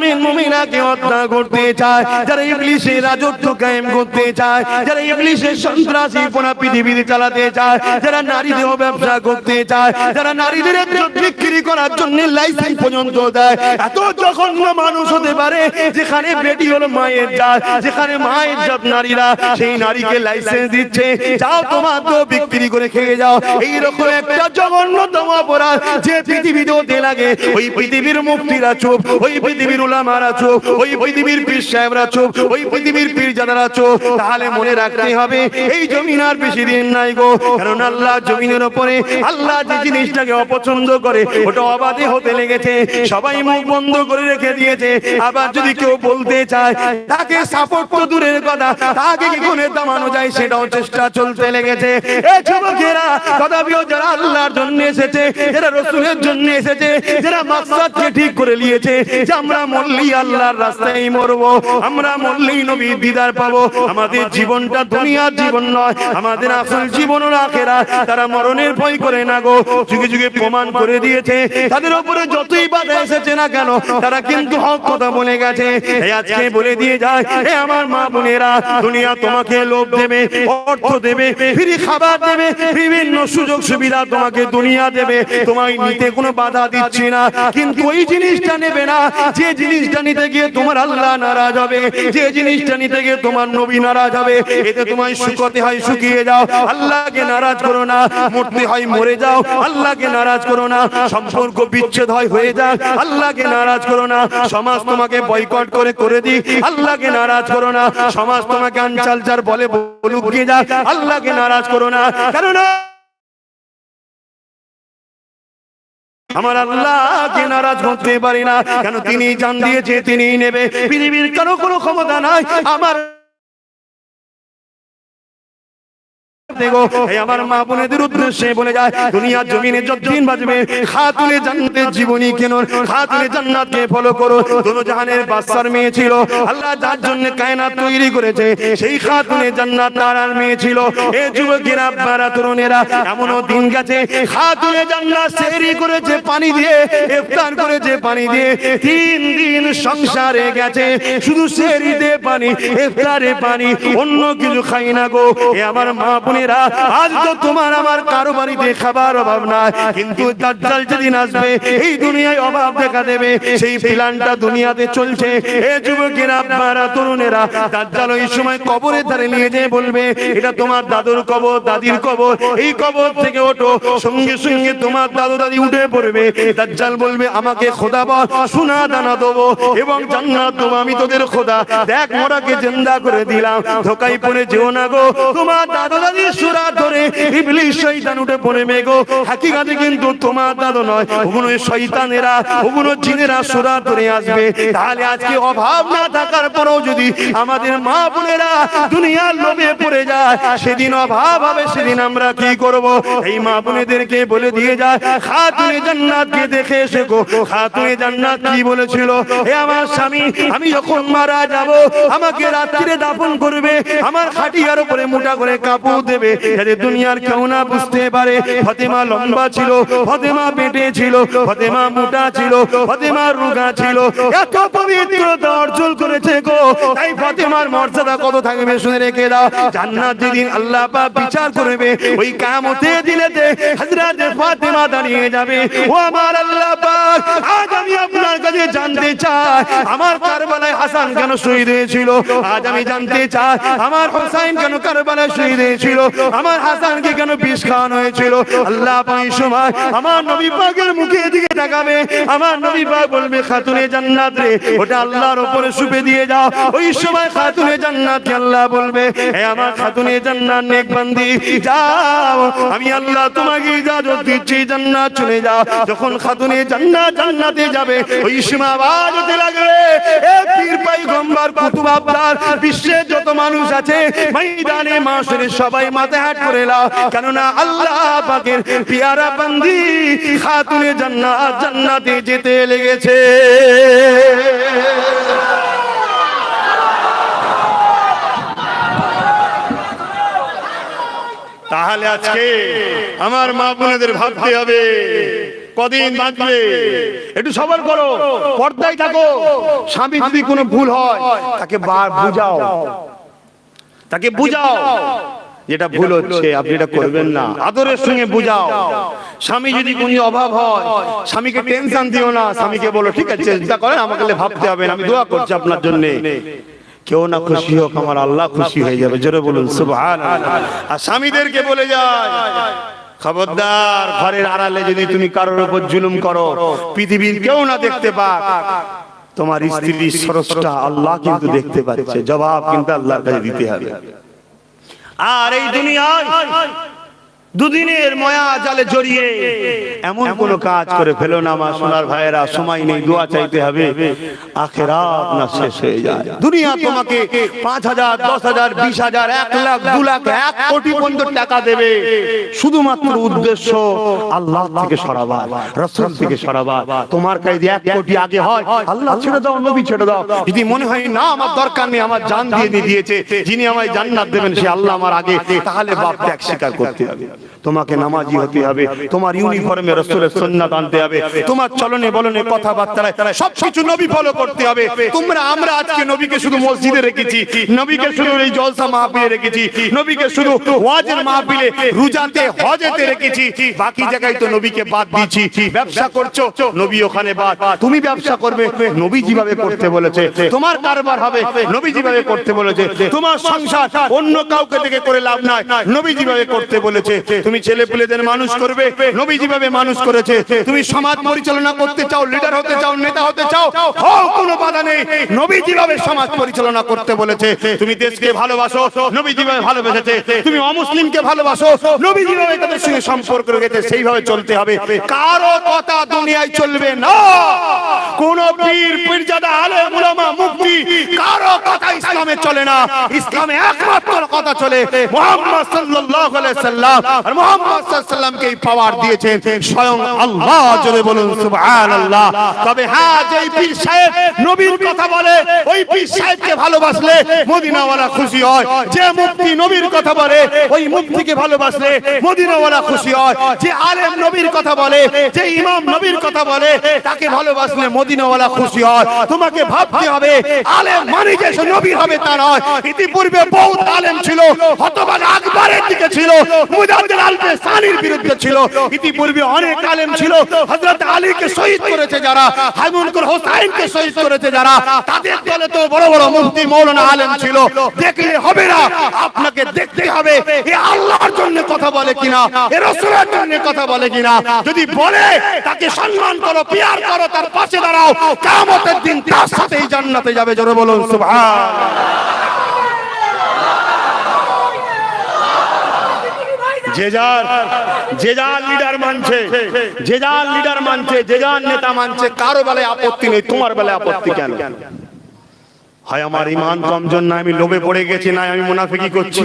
মুমিন মুমিনাকে হত্যা করতে চায়, যারা ইবলিসের রাজত্ব কায়েম করতে চায়, যারা ইবলিসের সন্ত্রাসীপনা পৃথিবীতে চালাতে চায়, যারা নারীদের ব্যবসা করতে চায়, যারা নারীদের ইজ্জত বিক্রি করার জন্য লাইসেন্স পর্যন্ত দেয়। এত জঘন্য মানুষ হতে পারে যেখানে বেটি হলো মায়ের জাত, যেখানে মায়ের জাত নারীরা সেই নারীকে লাইসেন্স দিচ্ছে, যাও তোমার তো বিক্রি করে খেয়ে যাও। এইরকম একটা জঘন্যতম অপরাধ যে পৃথিবীতে হতে লাগে, ওই পৃথিবীর মুফতিরা চুপ, ওই পৃথিবীর উলামারা চুপ, ওই পৃথিবীর পীর সাহেবরা চুপ, ওই পৃথিবীর পীরজাদারা চুপ। তাহলে মনে রাখতে হবে এই জমিন আর বেশি দিন নাই গো, কারণ আল্লাহ জমিনের উপরে আল্লাহ যে জিনিসটাকে অপছন্দ করে ওটা অবাধে হতে লেগেছে, সবাই মুখ বন্ধ করে রেখে দিয়েছে। আবার যদি কেউ বলতে চায় তাকে সাপোর্ট তো দূরের কথা, তাকে কি করে থামানো যায় সেটাও চেষ্টা চলতে লেগেছে। এই যুবকেরা তথাপিও যারা আল্লাহর জন্য এসেছে, যারা রাসূলের জন্য এসেছে, যারা মাকসাদকে ঠিক করে নিয়েছে যে আমরা মরলেই আল্লাহর রাস্তায় মরবো, আমরা মরলেই নবীর দিদার পাবো, আমাদের জীবনটা দুনিয়ার জীবন নয়, আমাদের আসল জীবন হলো আখিরাত, তারা মরণের ভয় করে না গো। যুগে যুগে প্রমাণ করে দিয়েছে, তাদের উপরে যতই বাধা এসেছে না কেন তারা কিন্তু হক কথা বলে গেছে। এই আজকে বলে দিয়ে যায়, হে আমার মা বোনেরা, দুনিয়া তোমাকে লোভ দেবে, অর্থ দেবে, ফ্রি খাবার দেবে, বিভিন্ন সুযোগ সুবিধা তোমাকে দুনিয়া দেবে, তোমায় নিতে কোনো বাধা দিচ্ছি না, কিন্তু ওই জিনিসটা নেবে না যে জিনিসটা নিতে গিয়ে তোমার আল্লাহ নারাজ হবে, যে জিনিসটা নিতে গিয়ে তোমার নবী নারাজ হবে। এতে তোমায় শুকতে হয় শুকিয়ে যাও, আল্লাহকে নারাজ করো না, মরতে হয় মরে যাও, আল্লাহকে নারাজ করো না, সম্পর্ক বিচ্ছেদ হয় হয়ে যাক, আল্লাহকে নারাজ করো না, সমাজ তোমাকে বয়কট করে দিক, আল্লাহকে নারাজ করো না, সমাজ তোমাকে আনচালচার বলে বলুক গিয়ে যাক, আল্লাহকে নারাজ করো না, কারণ আমার আল্লাহকে নারাজ করতে পারি না, কেন তিনি জান দিয়েছে তিনিই নেবে, পৃথিবীর কারো কোনো ক্ষমতা নাই আমার। দেখো আমার মা বোনেদের উদ্দেশ্যে বলে যায়, দুনিয়ার জমিনে যতদিন বাজবে খাতুনে জান্নাতের জীবনী কেন, খাতুনে জান্নাতকে ফলো করো। দোনো জাহানের বাদশার মেয়ে ছিল, আল্লাহ যার জন্য কায়নাত তৈরি করেছে সেই খাতুনে জান্নাত তার মেয়ে ছিল। এ যুবকেরা আপনারা তরুণেরা, এমনও দিন গেছে খাতুনে জান্নাত সেহরি করেছে পানি দিয়ে, ইফতার করেছে পানি দিয়ে, 3 দিন সংসারে গেছে শুধু সেহরিতে পানি, ইফতারে পানি, অন্য কিছু খাই না গো। এ আমার মা বোনেরা, আজ তো তোমার আমার কারো বাড়িতে খাবার অভাব নাই, কিন্তু দাজ্জাল যেদিন আসবে এই দুনিয়ায় অভাব দেখা দেবে, সেই প্ল্যানটা দুনিয়াতে চলছে। এ যুবকেরা আপনারা তরুণেরা, দাজ্জাল ওই সময় কবরের ধারে নিয়ে যেয়ে বলবে এটা তোমার দাদুর কবর, দাদির কবর, এই কবর থেকে ওঠো, সঙ্গে সঙ্গে তোমার দাদু দাদি উঠে পড়বে। দাজ্জাল বলবে আমাকে খোদা বল, সোনা দানা দেবো এবং জান্নাত দেবো, আমি তোদের খোদা, দেখ মোরাকে জিন্দা করে দিলাম, ধোকায় পড়ে যেও না গো। তোমার দাদু দাদি সুরা ধরে ইবলিস শয়তান উঠে পড়ে মেগো, হাকিকাতে কিন্তু তোমার দাদু নয়, ওগুলো শয়তানেরা, ওগুলো জিনেরা সুরা ধরে আসবে। তাহলে আজকে অভাব না থাকার পরেও যদি আমাদের মা বোনেরা দুনিয়ার লোভে পড়ে যায়, সেদিন অভাব হবে, সেদিন আমরা কি করব? এই মা বোনেদেরকে বলে দিয়ে যায়, খাতুনে জান্নাতকে দেখে এসে গো। খাতুনে জান্নাত কি বলেছিল, হে আমার স্বামী, আমি যখন মারা যাব আমাকে রাত্রিরে দাফন করবে, আমার খাটিয়ার উপরে মোটা করে কাপড় দেবে, যাতে দুনিয়ার কেউ না বুঝতে পারে ফাতেমা লম্বা ছিল, ফাতেমা বেটে ছিল, ফাতেমা মোটা ছিল, ফাতেমা রোগা ছিল, এত পবিত্রতা অর্জন করেছে গো। তাই ফাতেমার মর্যাদা কত থাকবে শুনে রেখে দাও। জান্নাত যেদিন আল্লাহ পাক বিচার করবে, ওই কিয়ামতের দিনেতে হযরত ফাতেমা দাঁড়িয়ে যাবে, ও আমার আল্লাহ পাক, আজ আমি আপনার কাছে জানতে চাই আমার কারবালায় হাসান কেন শহীদ হয়েছিল, আজ আমি জানতে চাই আমার হোসেন কেন কারবালায় শহীদ হয়েছিল, আমার হাসানকে কেন বিষ খাওয়ানো হয়েছিল। আল্লাহ পাক সময় আমার নবী পাকের মুখের দিকে তাকাবে, আমার নবী পাক বলবে খাতুনে জান্নাত রে, ওটা আল্লাহর উপরে সুপে দিয়ে যাও। ওই সময় খাতুনে জান্নাতকে আল্লাহ বলবে, হে আমার খাতুনে জান্নাত নেক বান্দি, যাও, আমি আল্লাহ তোমাকে ইজাজত দিচ্ছি, জান্নাত চলে যাও। যখন খাতুনে জান্নাত জান্নাতে যাবে, ওই সময় আওয়াজ হতে লাগবে, এ পীর পয়গম্বর কুতুব আবদার, বিশ্বের যত মানুষ আছে ময়দানে মাশরে সবাই মাথা হাত করে লাও, কেননা আল্লাহ পাকের পিয়ারা বান্দি খাতুনে জান্নাত জান্নাতে যেতে লেগেছে। তাহলে আজকে আমার মা বোনেদের ভাবতে হবে কদিন বাঁচবে? একটু সবর করো, পর্দায় থাকো। স্বামী যদি কোনো ভুল হয় তাকে বুঝাও, তাকে বুঝাও যেটা ভুল হচ্ছে আপনি এটা করবেন না, আদরের সঙ্গে বুঝাও। স্বামী যদি কোনো অভাব হয়, স্বামীকে টেনশন দিও না, স্বামীকে বলো ঠিক আছে চিন্তা করেন, আমাকে ভাবতে হবে না, আমি দোয়া করছি আপনার জন্য। কেউ না খুশি হোক, আমার আল্লাহ খুশি হয়ে যাবে, জোরে বলুন সুবহানাল্লাহ। আর স্বামীদেরকে বলে যায়, খবরদার ঘরের আড়ালে যদি তুমি কারোর উপর জুলুম করো, পৃথিবীর কেউ না দেখতে পাক, তোমার স্ত্রীর স্রষ্টা আল্লাহ কিন্তু দেখতে পাচ্ছে, জবাব কিন্তু আল্লাহর কাছে দিতে হবে। আর এই দুনিয়ায় দুদিনের মায়া জালে জড়িয়ে এমন কোন কাজ করে ফেলো না আমার সোনার ভাইয়েরা, সময় নেই, দোয়া চাইতে হবে, আখিরাত না শেষ হয়ে যায়। দুনিয়া তোমাকে 5,000, 10,000, 20,000, 1 লাখ, 2 লাখ, 1 কোটি পর্যন্ত টাকা দেবে, শুধুমাত্র উদ্দেশ্য আল্লাহ থেকে সরাবার, রাসূল থেকে সরাবার। তোমার কাছে 1 কোটি আগে হয়, আল্লাহ ছেড়ে দাও, নবী ছেড়ে দাও। যদি মনে হয় না আমার দরকার নেই, আমার জান দিয়ে দিয়েছে, যিনি আমায় জান্নাত দেবেন সে আল্লাহ আমার আগে, তাহলে বাপ ত্যাগ স্বীকার করতে হবে। তোমাকে নামাজি হতে হবে, তোমার ইউনিফর্মে রাসূলের সুন্নাত আনতে হবে, তোমার চলনে বলনে কথাবার্তায় সবকিছু নবী ফলো করতে হবে। আমরা আজকে নবীকে শুধু মসজিদে রেখেছি, নবীকে শুধু এই জলসা মাহফিলে রেখেছি, নবীকে শুধু ওয়াজের মাহফিলে, রোজাতে, হজেতে রেখেছি, বাকি জায়গায় তো নবীকে বাদ দিয়েছি। ব্যবসা করছো, নবী ওখানে বাদ। তুমি ব্যবসা করবে, নবী যেভাবে করতে বলেছে। তোমার কারবার হবে, নবী যেভাবে করতে বলেছে। তোমার সংসার অন্য কাউকে থেকে করে লাভ নাই, নবী যেভাবে করতে বলেছে। তুমি ছেলে পেলেদের মানুষ করবে, নবী যেভাবে মানুষ করেছে। তুমি সমাজ পরিচালনা করতে চাও, লিডার হতে চাও, নেতা হতে চাও, হও, কোনো বাধা নেই, নবী যেভাবে সমাজ পরিচালনা করতে বলেছে। তুমি দেশকে ভালোবাসো, নবী যেভাবে ভালোবেসেছে। তুমি অমুসলিমকে ভালোবাসো, নবী যেভাবে তাদের সঙ্গে সম্পর্ক রেখেছে সেইভাবে চলতে হবে। কারো কথা দুনিয়ায় চলবে না, কোন পীর, পীরজাদা, আলেম, উলামা, মুফতি, কারো কথা ইসলামে চলে না। ইসলামে একমাত্র কথা চলে মুহাম্মদ সাল্লাল্লাহু আলাইহি সাল্লাম। আর মুহাম্মদ সাল্লাল্লাহু আলাইহি সাল্লামকে এই পাওয়ার দিয়েছেন স্বয়ং আল্লাহ, জোরে বলুন সুবহানাল্লাহ। তবে হ্যাঁ, যেই পীর সাহেব নবীর কথা বলে, ওই পীর সাহেবকে ভালোবাসলে মদিনাওয়ালা খুশি হয়। যে মুফতি নবীর কথা বলে, ওই মুফতিকে ভালোবাসলে মদিনাওয়ালা খুশি হয়। যে আলেম নবীর কথা বলে, যে ইমাম নবীর কথা বলে, তাকে ভালোবাসলে মদিনাওয়ালা খুশি হয়। তোমাকে ভাবতে হবে আলেম মানে যে সে নবী হবে তা নয়। ইতিপূর্বে বহুত আলেম ছিল, হতবাগ আকবরের দিকে ছিল, মুজাদ্দিদ আল-ফিসানির বিরুদ্ধে ছিল। ইতিপূর্বে অনেক আলেম ছিল, হযরত আলীকে শহীদ করেছে যারা, হাইমুনকুল হোসাইনকে শহীদ করেছে যারা, তাদের দলে তো বড় বড় মুফতি মাওলানা আলেম ছিল। দেখলে হবে না, আপনাকে দেখতে হবে এ আল্লাহর জন্য কথা বলে কিনা, এ রাসূলের জন্য কথা বলে কিনা। যদি বলে তাকে সম্মান করো, পিয়ার করো, তার পাশে দাঁড়াও, কিয়ামতের দিন তার সাথেই জান্নাতে যাবে, জোরে বলুন সুবহানাল্লাহ। যে যার লিডার মানছে, যে যার লিডার মানছে, যে যার নেতা মানছে, কারো বেলায় আপত্তি নেই, তোমার বেলায় আপত্তি কেন? হয় আমার ঈমান কমজোর, না আমি লোভে পড়ে গেছি, না আমি মুনাফিকি করছি।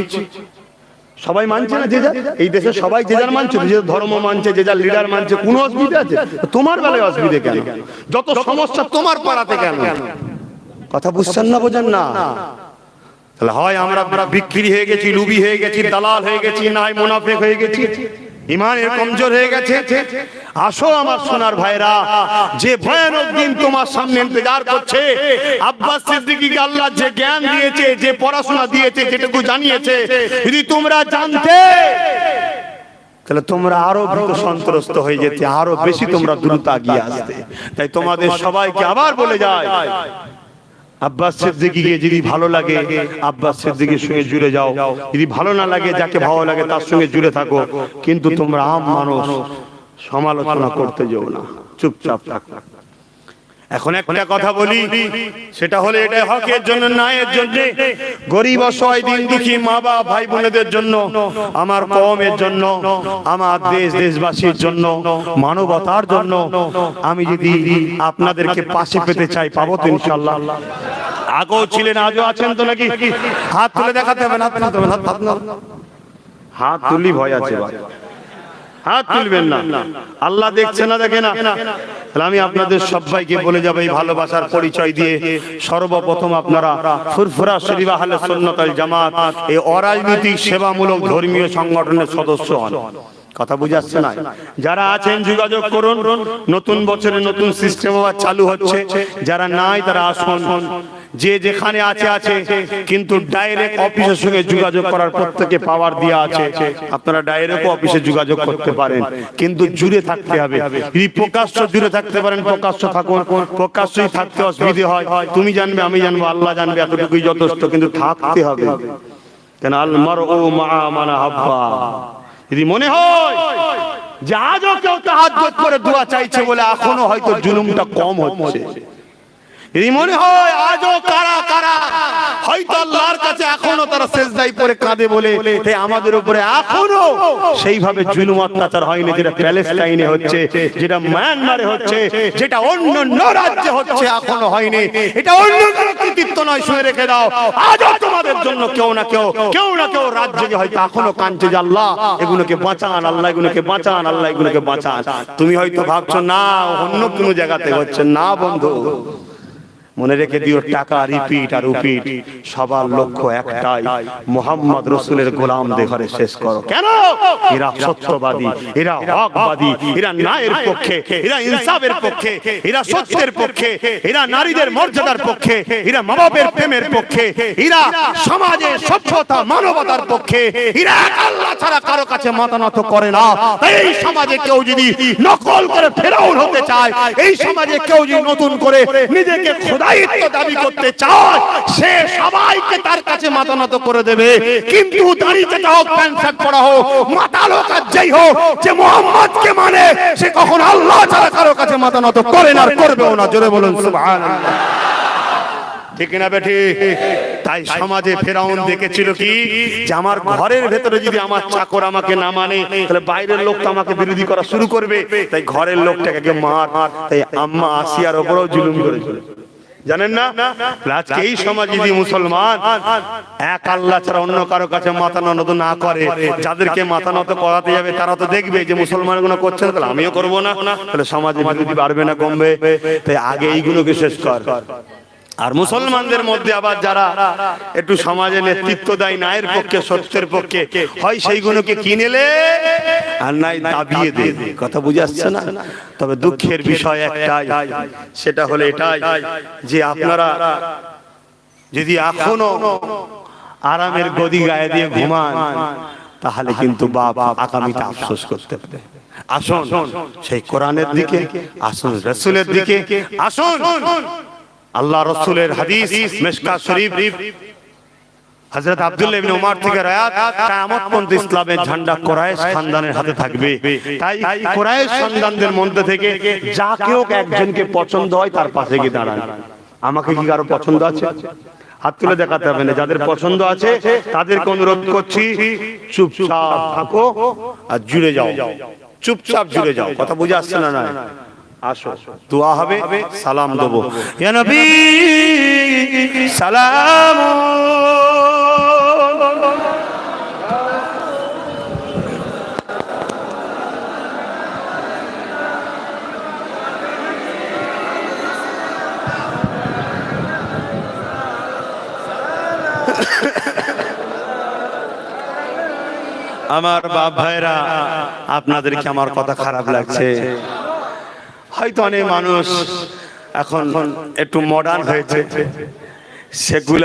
সবাই মানছে না যে যার, এই দেশে সবাই যে যার মানছে, যে ধর্ম মানছে, যে যার লিডার মানছে, কোনো অসুবিধা আছে? তোমার বেলায় অসুবিধা কেন? যত সমস্যা তোমার পাড়াতে কেন? কথা বুঝছেন না, বোঝেন না? তাহলে হয় আমরা বিক্রি হয়ে গেছি, লুবি হয়ে গেছি, দালাল হয়ে গেছি, না হয় মুনাফিক হয়ে গেছি, ঈমানের কমজোর হয়ে গেছে। আসো আমার সোনার ভাইরা, যে ভয়ানক দিন তোমার সামনে ইন্তজার করছে। আব্বাস সিদ্দিকীকে আল্লাহ যে জ্ঞান দিয়েছে, যে পড়াশোনা দিয়েছে, যেটুকু জানিয়েছে, যদি তোমরা জানতে তাহলে তোমরা আরো ভীত সন্ত্রস্ত হয়ে যেতে, আরো বেশি তোমরা দ্রুত এগিয়ে আসতে। তাই তোমাদের সবাইকে আবার বলে যায়, আব্বাস সিদ্দিকীকে যদি ভালো লাগে আব্বাস সিদ্দিকীর সঙ্গে জুড়ে যাও, যদি ভালো না লাগে, যাকে ভালো লাগে তার সঙ্গে জুড়ে থাকো, কিন্তু তোমরা আম মানুষ সমালোচনা করতে যেও না, চুপচাপ থাকো। এখন একটা কথা বলি, সেটা হলো এটা হকের জন্য, ন্যায়ের জন্য, গরিব অসহায় দিন দুঃখী মা বাবা ভাই বোনেদের জন্য, আমার কওমের জন্য, আমার দেশবাসীর জন্য, মানবতার জন্য। আমি যদি আপনাদেরকে পাশে পেতে চাই, পাবো তো ইনশাআল্লাহ। আগেও ছিলেন, আজও আছেন তো নাকি? হাত তুলে দেখাতে হবে না, হাত তুলি ভয় আছে, হাত তুলবেন না, আল্লাহ দেখছে না, দেখে না। তাহলে আমি আপনাদের সবাইকে বলে যাবো এই ভালোবাসার পরিচয় দিয়ে, সর্বপ্রথম আপনারা ফুরফুরা শরীফ আহলে সুন্নাত ওয়াল জামাত এই অরাজনৈতিক সেবামূলক ধর্মীয় সংগঠনের সদস্য হন। কথা বুঝাচ্ছে না? যারা আছেন যোগাযোগ করুন, নতুন বছরে নতুন সিস্টেম আবার চালু হচ্ছে। যারা নাই তারা আসুন, যে যেখানে আছে আছে, কিন্তু ডাইরেক্ট অফিসের সঙ্গে যোগাযোগ করার প্রত্যেকে পাওয়ার দেওয়া আছে। আপনারা ডাইরেক্ট অফিসে যোগাযোগ করতে পারেন, কিন্তু জুড়ে থাকতে হবে। যদি প্রকাশ্য জুড়ে থাকতে পারেন প্রকাশ্য থাকুন, প্রকাশ্যই থাকতে অসুবিধে হয়। তুমি জানবে, আমি জানবো, আল্লাহ জানবে, এতটুকুই যথেষ্ট, কিন্তু থাকতে হবে। কেন আল মারউ মা মান আহাব্বা। যদি মনে হয় যে আজও কেউ তাহাজ্জুদ করে দোয়া চাইছে বলে এখনো হয়তো জুলুমটা কম হচ্ছে, যদি মনে হয় আজও কারা কারা হয়তো আল্লাহর কাছে এখনো তারা সেজদায় পড়ে কাঁদে বলে আমাদের উপরে এখনো সেইভাবে জুলুম অত্যাচার হয়নি, যেটা প্যালেস্টাইনে হচ্ছে, যেটা মায়ানমারে হচ্ছে, যেটা অন্য রাজ্যে হচ্ছে, এখনো হয়নি। এটা অন্য কোনো কৃতিত্ব নয়, শুনে রেখে দাও। আজও তোমাদের জন্য কেউ না কেউ রাজ্যে হয়তো এখনো কাঁদছে যে আল্লাহ এগুলোকে বাঁচান, আল্লাহ এগুলোকে বাঁচান, আল্লাহ এগুলোকে বাঁচান। তুমি হয়তো ভাবছো না অন্য কোনো জায়গাতে হচ্ছে, না বন্ধু, মনে রেখে দিও, টাকা রিপিট আর রিপিট, সবার লক্ষ্য একটাই, মুহাম্মদ রাসূলের গোলামদের ঘরে শেষ করো। কেন? এরা সত্যবাদী, এরা হকবাদী, এরা ন্যায়ের পক্ষে, এরা ইনসাফের পক্ষে, এরা সত্যের পক্ষে, এরা নারীদের মর্যাদার পক্ষে, এরা মা-বাপের প্রেমের পক্ষে, এরা সমাজে সভ্যতা মানবতার পক্ষে, এরা আল্লাহ ছাড়া কারো কাছে মাথা নত করে না। এই সমাজে কেউ যদি নকল করে ফেরাউন হতে চায়, এই সমাজে কেউ যদি নতুন করে নিজেকে দায়িত্ব দাবি করতে চায়, সে সবাইকে তার কাছে মাথা নত করে দেবে। কিন্তু দাঁড়িয়ে যেটা হোক, প্যান্ট শার্ট পরা হোক, মাথা লোক আর যাই হোক, যে মুহাম্মদকে মানে, সে কখন আল্লাহ ছাড়া কারো কাছে মাথা নত করে না, আর করবেও না। জোরে বলুন সুবহানাল্লাহ। ঠিক না বেঠি? তাই সমাজে ফেরাউন দেখেছিল কি, যে আমার ঘরের ভেতরে যদি আমার চাকর আমাকে না মানে, তাহলে বাইরের লোক তো আমাকে বিরোধী করা শুরু করবে। তাই ঘরের লোকটাকে মার। তাই আম্মা আসিয়ার উপরেও জুলুম করেছিল, জানেন না? আজকে এই সমাজ যদি মুসলমান এক আল্লাহ ছাড়া অন্য কারো কাছে মাথা নত না করে, যাদেরকে মাথা নত করাতে যাবে তারা তো দেখবে যে মুসলমান গুলো করছে না, তাহলে আমিও করবো না, তাহলে সমাজে বিরোধী বাড়বে না কমবে? তাই আগে এইগুলোকে শেষ কর। আর মুসলমানদের মধ্যে আবার যারা একটু সমাজে নেতৃত্ব দেয়, ন্যায়ের পক্ষে, সত্যের পক্ষে, হয় সেইগুলোকে কিনেলে আর নাই দাবিয়ে দে। কথা বুঝে আসছে না? তবে দুঃখের বিষয় একটাই, সেটা হলো এটাই যে আপনারা যদি এখনো আরামের গদি গায়ে দিয়ে ঘুমান, তাহলে কিন্তু বাপ আগামীতে আফসোস করতে পারে। আসুন সেই কোরআনের দিকে, আসুন রাসূলের দিকে, আসুন আল্লাহ রাসূলের হাদিস মিশকাত শরীফ, হযরত আব্দুল্লাহ ইবনে উমর থেকে রায়াত, কিয়ামত পর্যন্ত ইসলামের ঝান্ডা কুরাইশ খানদানের হাতে থাকবে। তাই কুরাইশ খানদানদের মধ্যে থেকে যাকে হোক একজনকে পছন্দ হয় তার পাশে গিয়ে দাঁড়ান। আমাকে কি কারো পছন্দ আছে? হাত তুলে দেখাতে হবে না। যাদের পছন্দ আছে তাদেরকে অনুরোধ করছি, চুপচাপ থাকো আর জুড়ে যাও, চুপচাপ জুড়ে যাও। কথা বুঝে আসছে না? না, আসো, দোয়া হবে, সালাম দেবো। ইয়া নবী সালাম। আমার বাপ ভাইরা, আপনাদেরকে আমার কথা খারাপ লাগছে। হয়তো অনেক মানুষ এখন একটু মডার্ন হয়েছে, সেগুলো